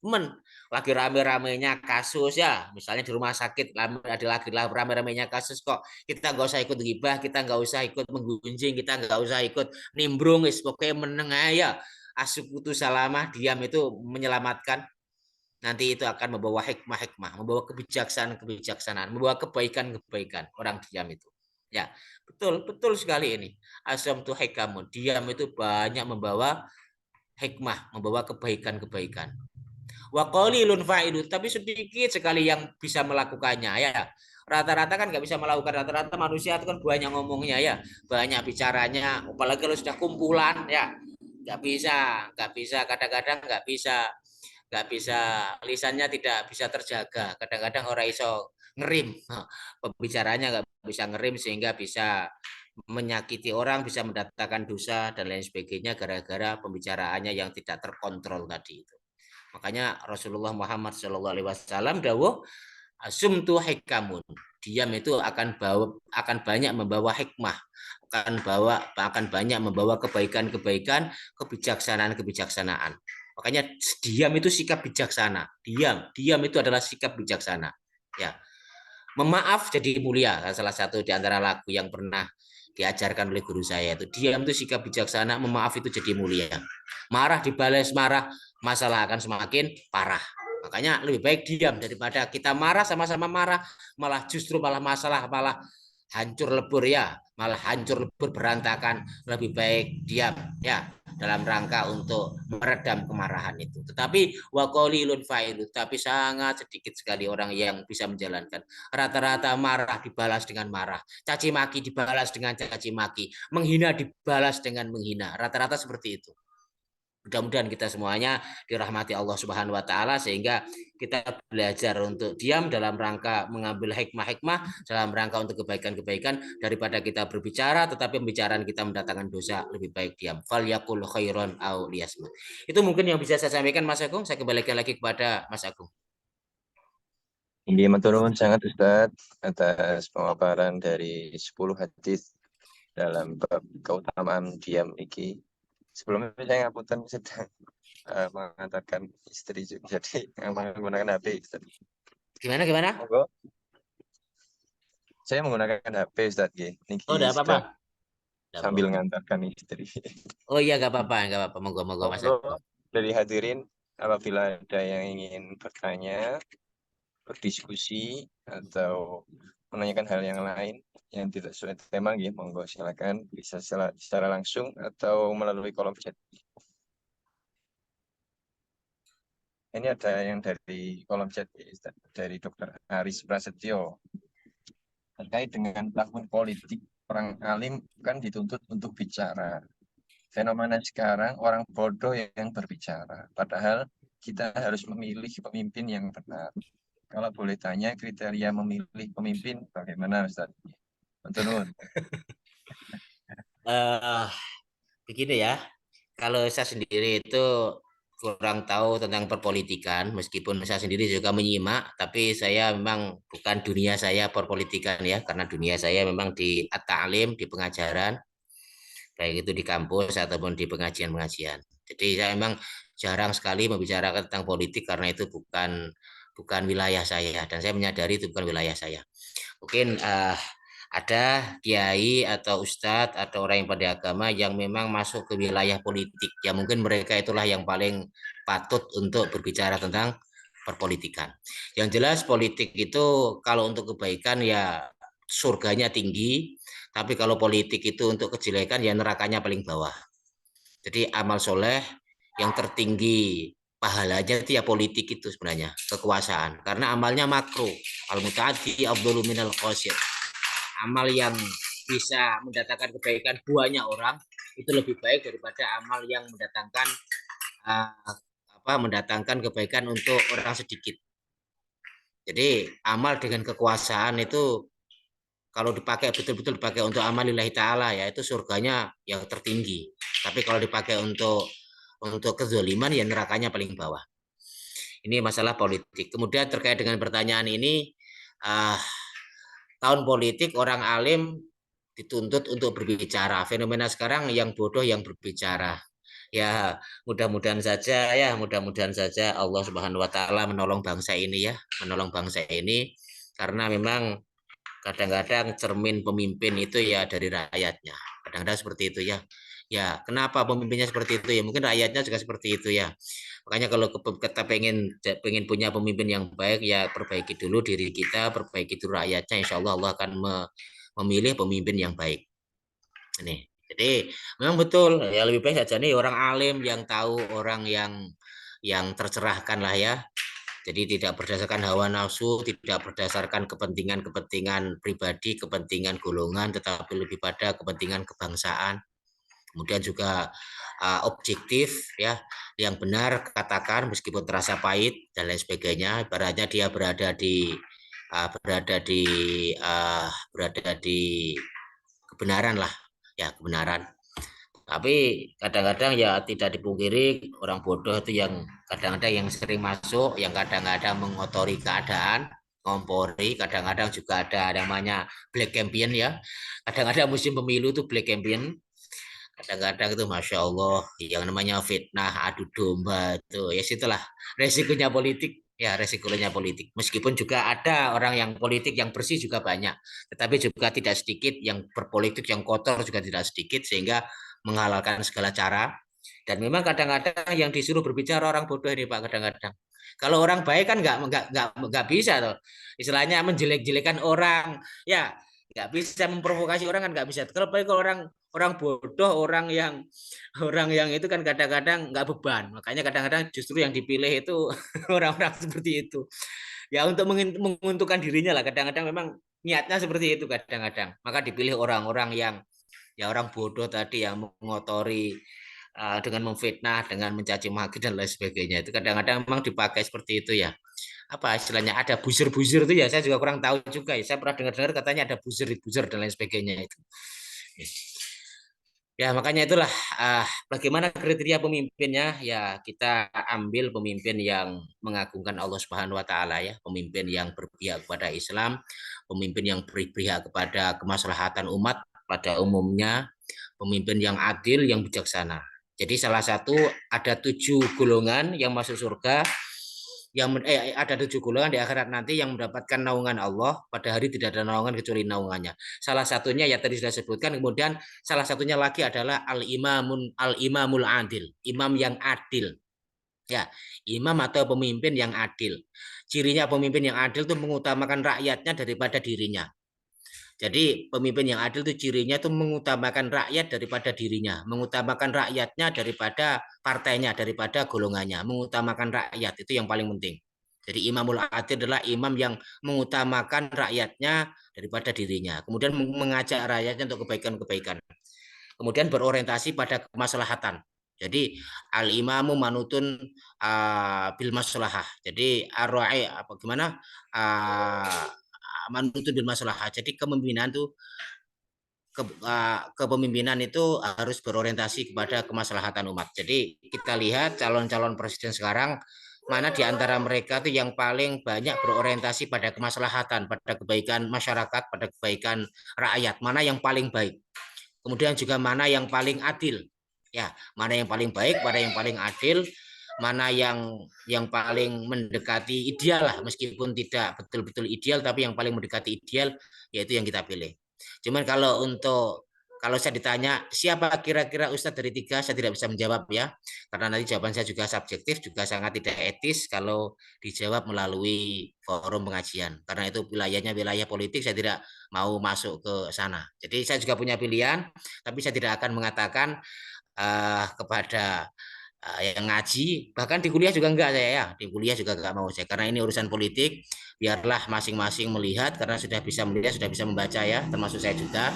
Men, lagi rame-ramenya kasus ya, misalnya di rumah sakit ada lagi lah rame-ramenya kasus, kok kita nggak usah ikut gibah, kita nggak usah ikut menggunjing, kita nggak usah ikut nimbrung, pokoknya meneng ya, asukutu salamah, diam itu menyelamatkan. Nanti itu akan membawa hikmah-hikmah, membawa kebijaksanaan-kebijaksanaan, membawa kebaikan-kebaikan orang diam itu. Ya, betul, betul sekali ini. Asam tu hikamun, diam itu banyak membawa hikmah, membawa kebaikan-kebaikan. Wa qalilun fa'ilun, tapi sedikit sekali yang bisa melakukannya ya. Rata-rata kan nggak bisa melakukan, rata-rata manusia itu kan banyak ngomongnya ya, banyak bicaranya, apalagi kalau sudah kumpulan ya, nggak bisa kadang-kadang nggak bisa lisannya tidak bisa terjaga, kadang-kadang orang iso ngerim, pembicaranya nggak bisa ngerim sehingga bisa menyakiti orang, bisa mendatangkan dosa dan lain sebagainya gara-gara pembicaraannya yang tidak terkontrol tadi itu. Makanya Rasulullah Muhammad SAW dawuh, asumtu hikamun. Diam itu akan banyak membawa hikmah, akan banyak membawa kebaikan-kebaikan, kebijaksanaan-kebijaksanaan. Makanya diam itu sikap bijaksana. Diam itu adalah sikap bijaksana. Ya, memaaf jadi mulia. Salah satu di antara lagu yang pernah diajarkan oleh guru saya itu, diam itu sikap bijaksana, memaaf itu jadi mulia. Marah dibalas marah, masalah akan semakin parah. Makanya lebih baik diam daripada kita marah, sama-sama marah, malah justru masalah malah hancur lebur ya, malah hancur lebur berantakan. Lebih baik diam ya, dalam rangka untuk meredam kemarahan itu. Tetapi waqalilun fa'ilu, tapi sangat sedikit sekali orang yang bisa menjalankan. Rata-rata marah dibalas dengan marah, caci maki dibalas dengan caci maki, menghina dibalas dengan menghina. Rata-rata seperti itu. Mudah-mudahan kita semuanya dirahmati Allah Subhanahu wa taala sehingga kita belajar untuk diam dalam rangka mengambil hikmah-hikmah, dalam rangka untuk kebaikan-kebaikan, daripada kita berbicara tetapi pembicaraan kita mendatangkan dosa, lebih baik diam. Fal yakul khairon au liyasmut. Itu mungkin yang bisa saya sampaikan Mas Agung. Saya kembalikan lagi kepada Mas Agung. Ini matur nuwun sangat Ustadz atas pemaparan dari 10 hadis dalam bab keutamaan diam iki. Sebelumnya saya ngapunten sedang mengantarkan istri jadi menggunakan HP Ustaz. Gimana? Monggo. Saya menggunakan HP Ustaz niki. Oh, enggak apa-apa. Sambil mengantarkan istri. Oh iya, enggak apa-apa. Monggo Mas Agung. Dari hadirin apabila ada yang ingin bertanya, berdiskusi atau menanyakan hal yang lain yang tidak sesuai tema, monggo silakan bisa secara langsung atau melalui kolom chat. Ini ada yang dari kolom chat dari Dr. Aris Prasetyo. Terkait dengan tahun politik, orang alim kan dituntut untuk bicara. Fenomena sekarang orang bodoh yang berbicara, padahal kita harus memilih pemimpin yang benar. Kalau boleh tanya, kriteria memilih pemimpin bagaimana, Ustaz? Begini ya, kalau saya sendiri itu kurang tahu tentang perpolitikan, meskipun saya sendiri juga menyimak, tapi saya memang bukan dunia saya perpolitikan ya, karena dunia saya memang di at-ta'lim, di pengajaran, baik itu di kampus ataupun di pengajian-pengajian. Jadi saya memang jarang sekali membicarakan tentang politik karena itu bukan wilayah saya, dan saya menyadari itu bukan wilayah saya. Mungkin ada kiai atau ustadz atau orang yang pada agama yang memang masuk ke wilayah politik, ya mungkin mereka itulah yang paling patut untuk berbicara tentang perpolitikan. Yang jelas politik itu kalau untuk kebaikan ya surganya tinggi, tapi kalau politik itu untuk kejelekan ya nerakanya paling bawah. Jadi amal soleh yang tertinggi pahalanya itu ya politik itu sebenarnya, kekuasaan, karena amalnya makro. Al-mutaati afdalu minal qasir. Amal yang bisa mendatangkan kebaikan banyak orang itu lebih baik daripada amal yang mendatangkan kebaikan untuk orang sedikit. Jadi amal dengan kekuasaan itu kalau dipakai betul-betul dipakai untuk amal lillahi ta'ala ya itu surganya yang tertinggi. Tapi kalau dipakai untuk kezaliman ya nerakanya paling bawah. Ini masalah politik. Kemudian terkait dengan pertanyaan ini, tahun politik orang alim dituntut untuk berbicara. Fenomena sekarang yang bodoh yang berbicara. Ya, mudah-mudahan saja Allah Subhanahu wa taala menolong bangsa ini ya, menolong bangsa ini karena memang kadang-kadang cermin pemimpin itu ya dari rakyatnya. Kadang-kadang seperti itu ya. Ya, kenapa pemimpinnya seperti itu ya? Mungkin rakyatnya juga seperti itu ya. Makanya kalau kita pengen punya pemimpin yang baik ya perbaiki dulu diri kita, perbaiki dulu rakyatnya. Insya Allah Allah akan memilih pemimpin yang baik. Ini. Jadi memang betul ya lebih baik saja nih orang alim yang tahu, orang yang tercerahkan lah ya. Jadi tidak berdasarkan hawa nafsu, tidak berdasarkan kepentingan-kepentingan pribadi, kepentingan golongan, tetapi lebih pada kepentingan kebangsaan. Kemudian juga objektif ya, yang benar katakan meskipun terasa pahit dan lain sebagainya. Ibaratnya dia berada di kebenaran lah, ya kebenaran. Tapi kadang-kadang ya tidak dipungkiri orang bodoh itu yang kadang-kadang yang sering masuk, yang kadang-kadang mengotori keadaan, ngompori, kadang-kadang juga ada yang namanya black campaign ya. Kadang-kadang musim pemilu itu black campaign, kadang-kadang itu masya Allah yang namanya fitnah, adu domba itu ya situlah resikonya politik. Ya, resikonya politik. Meskipun juga ada orang yang politik yang bersih juga banyak, tetapi juga tidak sedikit yang berpolitik yang kotor juga tidak sedikit sehingga menghalalkan segala cara. Dan memang kadang-kadang yang disuruh berbicara orang bodoh ini Pak kadang-kadang. Kalau orang baik kan nggak bisa tuh. Istilahnya menjelek-jelekan orang, ya nggak bisa memprovokasi orang kan nggak bisa. Kalau baik kalau orang bodoh, orang yang itu kan kadang-kadang nggak beban. Makanya kadang-kadang justru yang dipilih itu orang-orang seperti itu. Ya untuk menguntungkan dirinya lah. Kadang-kadang memang niatnya seperti itu kadang-kadang. Maka dipilih orang-orang yang ya orang bodoh tadi yang mengotori dengan memfitnah, dengan mencaci maki dan lain sebagainya. Itu kadang-kadang memang dipakai seperti itu ya. Apa istilahnya ada buzzer-buzzer itu ya saya juga kurang tahu juga ya. Saya pernah dengar-dengar katanya ada buzzer-buzzer dan lain sebagainya itu. Ya, makanya itulah bagaimana kriteria pemimpinnya ya kita ambil pemimpin yang mengagungkan Allah Subhanahu wa taala ya, pemimpin yang berpihak kepada Islam, pemimpin yang berpihak kepada kemaslahatan umat pada umumnya, pemimpin yang adil, yang bijaksana. Jadi salah satu ada 7 golongan yang masuk surga ada 7 golongan di akhirat nanti yang mendapatkan naungan Allah pada hari tidak ada naungan kecuali naungannya. Salah satunya ya tadi sudah sebutkan, kemudian salah satunya lagi adalah al-imamul adil, imam yang adil. Ya, imam atau pemimpin yang adil. Cirinya pemimpin yang adil itu mengutamakan rakyatnya daripada dirinya. Jadi pemimpin yang adil itu cirinya itu mengutamakan rakyat daripada dirinya, mengutamakan rakyatnya daripada partainya, daripada golongannya, mengutamakan rakyat itu yang paling penting. Jadi imamul adil adalah imam yang mengutamakan rakyatnya daripada dirinya, kemudian mengajak rakyatnya untuk kebaikan-kebaikan, kemudian berorientasi pada kemaslahatan. Jadi al-imamu manutun bil maslahah. Jadi ar-ra'i apa gimana? Manutun bil maslahah. Jadi kepemimpinan itu kepemimpinan itu harus berorientasi kepada kemaslahatan umat. Jadi kita lihat calon-calon presiden sekarang mana di antara mereka itu yang paling banyak berorientasi pada kemaslahatan, pada kebaikan masyarakat, pada kebaikan rakyat, mana yang paling baik. Kemudian juga mana yang paling adil. Ya, mana yang paling baik, mana yang paling adil, mana yang paling mendekati ideal lah, meskipun tidak betul-betul ideal tapi yang paling mendekati ideal yaitu yang kita pilih. Cuman kalau saya ditanya siapa kira-kira Ustadz dari 3, saya tidak bisa menjawab ya, karena nanti jawaban saya juga subjektif, juga sangat tidak etis kalau dijawab melalui forum pengajian, karena itu wilayahnya wilayah politik, saya tidak mau masuk ke sana. Jadi saya juga punya pilihan, tapi saya tidak akan mengatakan kepada yang ngaji, bahkan di kuliah juga enggak saya ya, di kuliah juga enggak mau saya, karena ini urusan politik, biarlah masing-masing melihat, karena sudah bisa melihat, sudah bisa membaca ya, termasuk saya juga.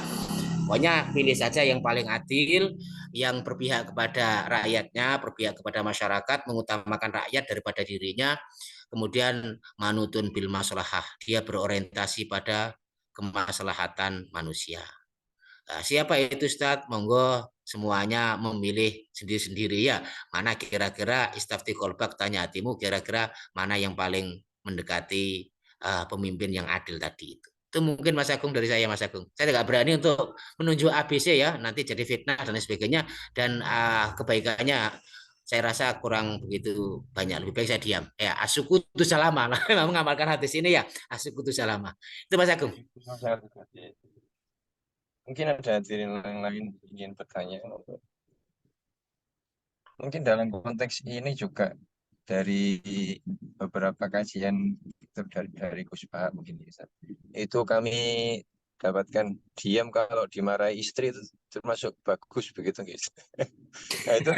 Pokoknya pilih saja yang paling adil, yang berpihak kepada rakyatnya, berpihak kepada masyarakat, mengutamakan rakyat daripada dirinya, kemudian manutun bil maslahah, dia berorientasi pada kemaslahatan manusia. Nah, siapa itu Ustaz? Monggo semuanya memilih sendiri-sendiri ya. Mana kira-kira istafti kolbak, tanya hatimu, kira-kira mana yang paling mendekati pemimpin yang adil tadi itu. Itu mungkin Mas Agung dari saya Mas Agung. Saya tidak berani untuk menunjuk ABC ya, nanti jadi fitnah dan lain sebagainya. Dan kebaikannya saya rasa kurang begitu banyak. Lebih baik saya diam. Ya, asukutu salama. Mengamalkan hadis ini ya, asukutu salama. Itu Mas Agung. Mungkin ada hadirin yang lain ingin bertanya. Mungkin dalam konteks ini juga dari beberapa kajian dari Gus Pak mungkin itu kami dapatkan diam kalau dimarahi istri itu termasuk bagus begitu guys. Nah itu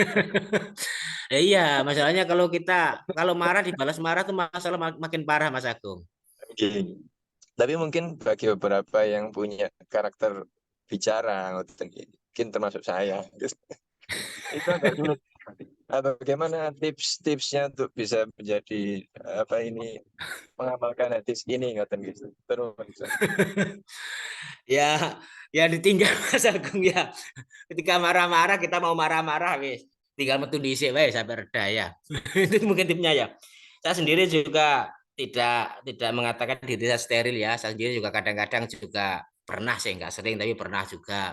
Iya, masalahnya kalau marah dibalas marah tuh masalah makin parah Mas Agung. tapi mungkin bagi beberapa yang punya karakter bicara mungkin termasuk saya itu agak sulit Bagaimana tips-tipsnya untuk bisa menjadi apa ini mengamalkan hadis ini ngoten gitu. Terus Ya, ya ditinggal Mas Agung ya. Ketika marah-marah kita mau marah-marah wis. Tinggal metu dhisik wae sampai reda ya. Itu mungkin tipnya ya. Saya sendiri juga tidak mengatakan diri saya steril ya. Saya sendiri juga kadang-kadang juga pernah sih nggak sering tapi pernah juga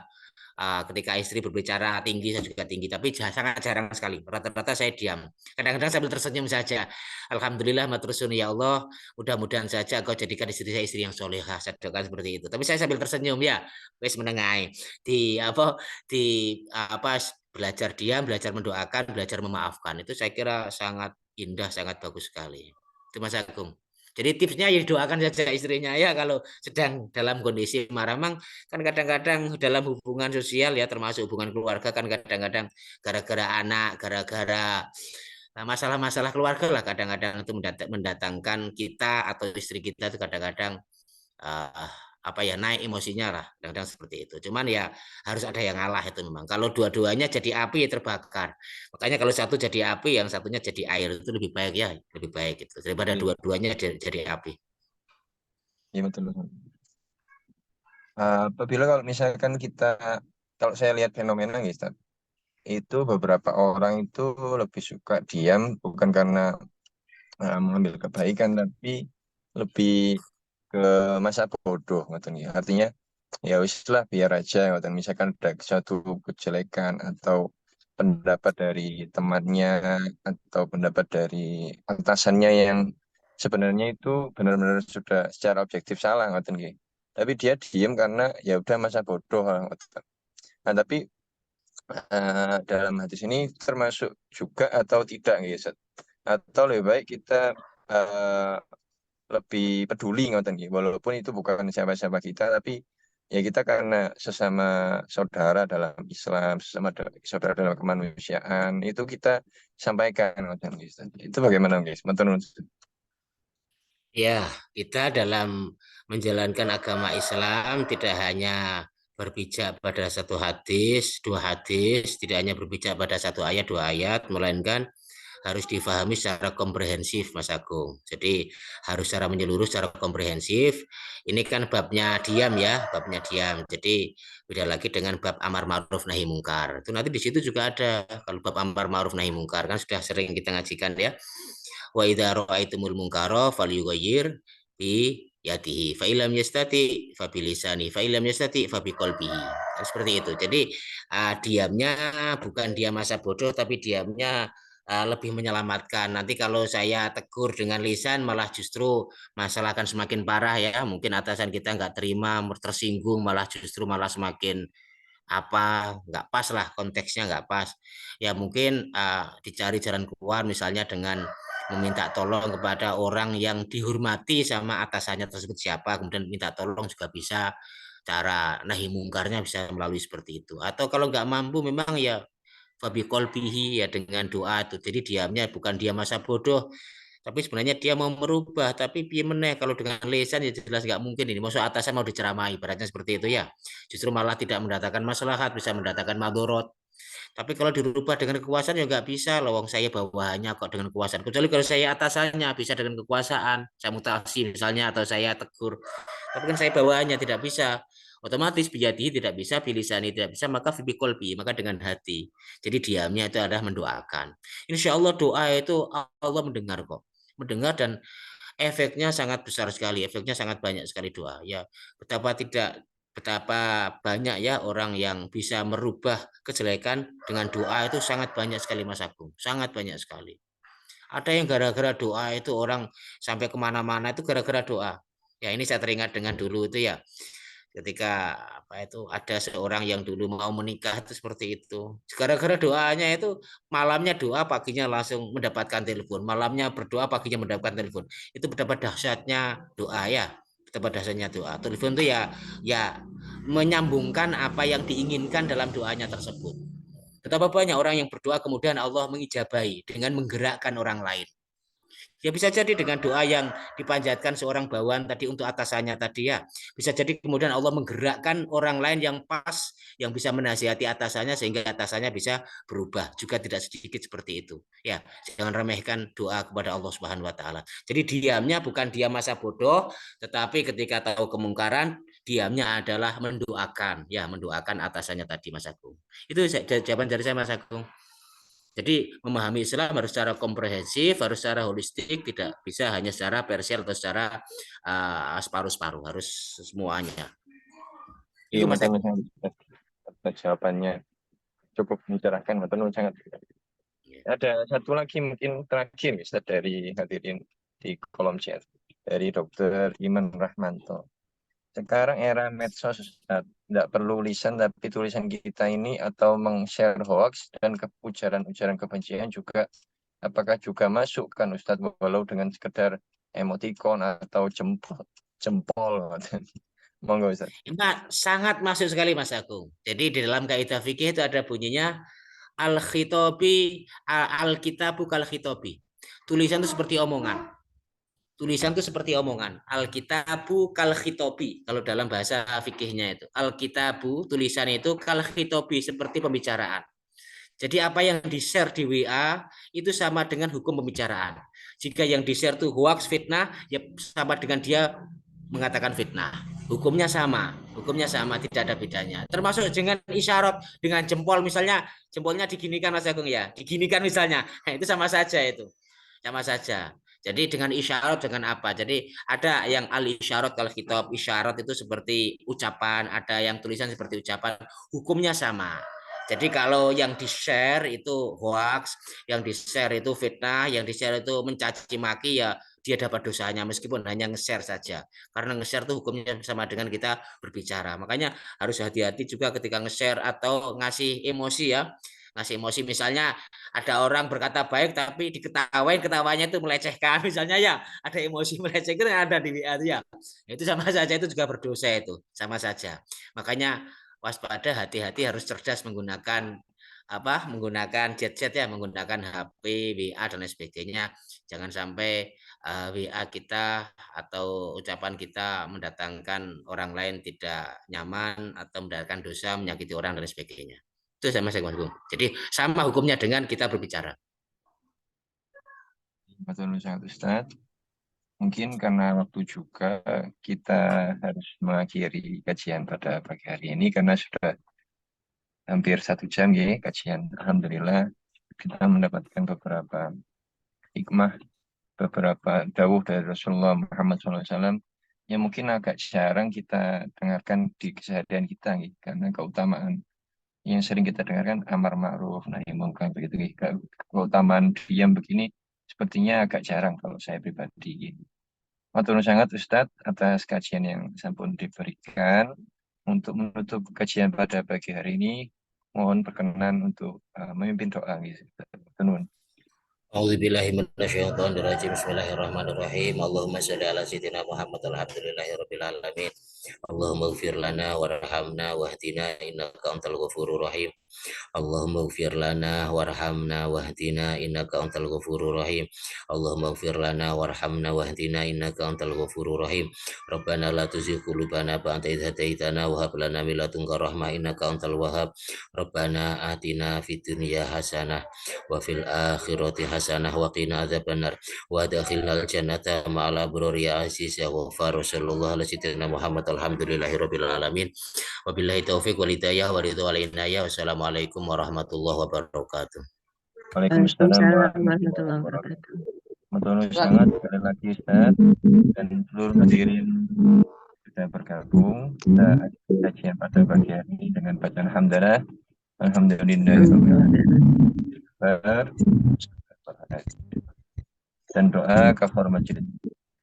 ketika istri berbicara tinggi saya juga tinggi tapi sangat jarang sekali. Rata-rata saya diam. Kadang-kadang sambil tersenyum saja. Alhamdulillah matur suwun ya Allah, mudah-mudahan saja kau jadikan istri saya istri yang solehah. Saya doakan seperti itu. Tapi saya sambil tersenyum ya. Wes menengahi di apa di apa belajar diam, belajar mendoakan, belajar memaafkan. Itu saya kira sangat indah, sangat bagus sekali. Itu Mas Agung. Jadi tipsnya ya doakan saja istrinya ya kalau sedang dalam kondisi marah. Mang kan kadang-kadang dalam hubungan sosial ya termasuk hubungan keluarga kan kadang-kadang gara-gara anak, gara-gara masalah-masalah keluarga lah kadang-kadang itu mendatangkan kita atau istri kita itu kadang-kadang uh, apa ya naik emosinya lah kadang-kadang seperti itu. Cuman ya harus ada yang ngalah itu memang. Kalau dua-duanya jadi api ya terbakar. Makanya kalau satu jadi api, yang satunya jadi air itu lebih baik ya, lebih baik itu daripada iya, dua-duanya jadi api. iya betul. Betul. Apabila kalau misalkan kita kalau saya lihat fenomena gitu, Ustaz, itu beberapa orang itu lebih suka diam bukan karena mengambil kebaikan tapi lebih ke masa bodoh ngoten ya. Artinya ya wis lah biar aja ngoten. Misalkan ada suatu kejelekan atau pendapat dari temannya atau pendapat dari atasannya yang sebenarnya itu benar-benar sudah secara objektif salah ngoten nggih. Tapi dia diem karena ya udah masa bodoh lah ngoten. Nah, tapi dalam hadis ini termasuk juga atau tidak gitu Ustaz? Atau lebih baik kita eh, lebih peduli ngoten nggih. Walaupun itu bukan siapa-siapa kita tapi ya kita karena sesama saudara dalam Islam, sesama saudara dalam kemanusiaan itu kita sampaikan ngoten nggih, Ustaz. Itu bagaimana guys? Matur nuwun. Ya, kita dalam menjalankan agama Islam tidak hanya berpijak pada satu hadis, dua hadis, tidak hanya berpijak pada satu ayat, dua ayat, melainkan harus difahami secara komprehensif, Mas Agung. Jadi harus secara menyeluruh, secara komprehensif. Ini kan babnya diam ya, babnya diam. Jadi beda lagi dengan bab amar ma'ruf nahi mungkar. Itu nanti di situ juga ada. Kalau bab amar ma'ruf nahi mungkar kan sudah sering kita ngajikan ya. Wa idza ra'aitumul munkara falyughayyir bi yadihi. Fa illam yastati fa bilisani, fa illam yastati fa biqalbihi. Seperti itu. Jadi diamnya bukan diam masa bodoh tapi diamnya lebih menyelamatkan. Nanti kalau saya tegur dengan lisan malah justru masalah akan semakin parah ya. Mungkin atasan kita nggak terima, tersinggung, malah justru malah semakin apa nggak pas lah konteksnya nggak pas. Ya mungkin dicari jalan keluar misalnya dengan meminta tolong kepada orang yang dihormati sama atasannya tersebut siapa, kemudian minta tolong juga bisa. Cara nahi mungkarnya bisa melalui seperti itu. Atau kalau nggak mampu memang ya fabi kolbihi ya dengan doa itu. Jadi diamnya bukan dia masa bodoh, tapi sebenarnya dia mau merubah. Tapi piye meneh kalau dengan lisan ya jelas nggak mungkin ini. Maksud atasan mau diceramai, ibaratnya seperti itu ya. Justru malah tidak mendatangkan maslahat, bisa mendatangkan madorot. Tapi kalau dirubah dengan kekuasaan ya nggak bisa. Lawang saya bawahannya kok dengan kekuasaan. Kecuali kalau saya atasannya bisa dengan kekuasaan. Saya mutasi misalnya atau saya tegur. Tapi kan saya bawahannya tidak bisa. Otomatis biyadihi tidak bisa, bilisani tidak bisa, maka fibi kolbi, maka dengan hati. Jadi diamnya itu adalah mendoakan. Insya Allah doa itu Allah mendengar kok. Mendengar dan efeknya sangat besar sekali, efeknya sangat banyak sekali doa. Ya, betapa banyak ya orang yang bisa merubah kejelekan dengan doa itu sangat banyak sekali Mas Agung, sangat banyak sekali. Ada yang gara-gara doa itu orang sampai kemana-mana itu gara-gara doa. Ya ini saya teringat dengan dulu itu ya ketika apa itu ada seorang yang dulu mau menikah itu seperti itu gara-gara doanya itu malamnya doa paginya langsung mendapatkan telepon malamnya berdoa paginya mendapatkan telepon itu betapa dahsyatnya doa ya betapa dahsyatnya doa telepon itu ya menyambungkan apa yang diinginkan dalam doanya tersebut betapa banyak orang yang berdoa kemudian Allah mengijabahi dengan menggerakkan orang lain Ya bisa jadi dengan doa yang dipanjatkan seorang bawahan tadi untuk atasannya tadi ya. Bisa jadi kemudian Allah menggerakkan orang lain yang pas, yang bisa menasihati atasannya sehingga atasannya bisa berubah. Juga tidak sedikit seperti itu. Ya, jangan remehkan doa kepada Allah Subhanahu wa taala. Jadi diamnya bukan diam masa bodoh, tetapi ketika tahu kemungkaran, diamnya adalah mendoakan, ya mendoakan atasannya tadi Mas Agung. Itu jawaban dari saya Mas Agung. Jadi memahami Islam harus secara komprehensif, harus secara holistik, tidak bisa hanya secara parsial atau secara separuh-separuh, harus semuanya. Iya, Itu Mas Eko. jawabannya cukup mencerahkan, betul sangat. Ada satu lagi mungkin terakhir Ustaz dari hadirin di kolom chat dari Dr. Iman Rahmanto. Sekarang era medsos, Ustaz. Tidak perlu lisan, tapi tulisan kita ini atau meng-share hoax dan ujaran-ujaran kebencian juga, apakah juga masuk kan Ustaz, walau dengan sekedar emoticon atau jempol. Monggo Ustaz. Nah, sangat masuk sekali Mas Agung. Jadi di dalam kaidah fikih itu ada bunyinya al-khitobi al-kitabu kal-khitobi. Tulisan itu seperti omongan. Tulisan itu seperti omongan. Al-kitabu kal-khitobi. Kalau dalam bahasa fikihnya itu. Al-kitabu, tulisan itu kal-khitobi, seperti pembicaraan. Jadi apa yang di-share di WA itu sama dengan hukum pembicaraan. Jika yang di-share itu hoax, fitnah, ya sama dengan dia mengatakan fitnah. Hukumnya sama, tidak ada bedanya. Termasuk dengan isyarat, dengan jempol misalnya, jempolnya diginikan Mas Agung ya, diginikan misalnya, nah, itu sama saja itu, sama saja. Jadi dengan isyarat dengan apa? Jadi ada yang al isyarat kalau kitab isyarat itu seperti ucapan, ada yang tulisan seperti ucapan, hukumnya sama. Jadi kalau yang di-share itu hoax, yang di-share itu fitnah, yang di-share itu mencaci maki ya dia dapat dosanya meskipun hanya nge-share saja. Karena nge-share itu hukumnya sama dengan kita berbicara. Makanya harus hati-hati juga ketika nge-share atau ngasih emosi ya. Ngasih emosi misalnya ada orang berkata baik tapi diketawain, ketawanya itu melecehkan misalnya ya. Ada emosi melecehkan yang ada di WA ya. Itu sama saja, itu juga berdosa itu. Sama saja. Makanya waspada, hati-hati, harus cerdas menggunakan menggunakan chat-chat ya, menggunakan HP, WA dan lain sebagainya. Jangan sampai WA kita atau ucapan kita mendatangkan orang lain tidak nyaman atau mendatangkan dosa, menyakiti orang dan lain sebagainya. Itu sama saya Mas Gung. Jadi sama hukumnya dengan kita berbicara. Betul sangat Ustaz. Mungkin karena waktu juga kita harus mengakhiri kajian pada pagi hari ini karena sudah hampir 1 jam ya kajian. Alhamdulillah kita mendapatkan beberapa hikmah, beberapa dawuh dari Rasulullah Muhammad SAW yang mungkin agak jarang kita dengarkan di keseharian kita ya, karena keutamaan yang sering kita dengarkan amar ma'ruf nahi munkar begitu ya. Keutamaan diam begini sepertinya agak jarang kalau saya pribadi. Matur sangat Ustadz atas kajian yang sampun diberikan. Untuk menutup kajian pada pagi hari ini, mohon perkenan untuk memimpin doa. Tenun. A'udzubillahi minasyaitonirrajim. Bismillahirrahmanirrahim. Allahumma shalli ala sayyidina Muhammad alhamdulillahirabbil alamin. Allahumma ighfir lana warhamna wahdina innaka antal ghafurur rahim. Allahumma ighfir lana warhamna wahdina innaka antal ghafurur rahim. Allahumma ighfir lana warhamna wahdina innaka antal ghafurur rahim. Rabbana la tuzigh qulubana ba'da idh hadaitana wa hab lana min ladunka rahmah innaka antal wahhab. Rabbana atina fid dunya hasanah wa fil akhirati hasanah wa qina adzabannar wa adkhilnal jannata ma'al abrar ya aziz ya ghaffar. Sallallahu alaihi wasallam Muhammad alhamdulillahirabbil alamin. Wabillahi taufiq wal hidayah wa ridho wal inayah. Wassalamualaikum warahmatullahi wabarakatuh. Waalaikumsalam warahmatullahi wabarakatuh. Betul sangat sekali lagi Ustaz dan seluruh hadirin sudah bergabung. Kita kajian pada pagi hari ini dengan bacaan hamdalah. Alhamdulillah dan doa kafar majlis.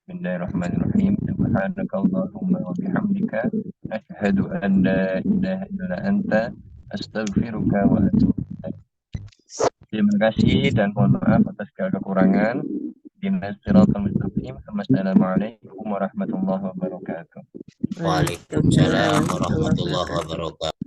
Bismillahirrahmanirrahim. Subhanakallahumma wa bihamdika asyhadu an la ilaha illa anta astaghfiruka wa atubu ilaik. Terima kasih dan mohon maaf atas segala kekurangan. Assalamualaikum warahmatullahi wabarakatuh. Waalaikumsalam warahmatullahi wabarakatuh.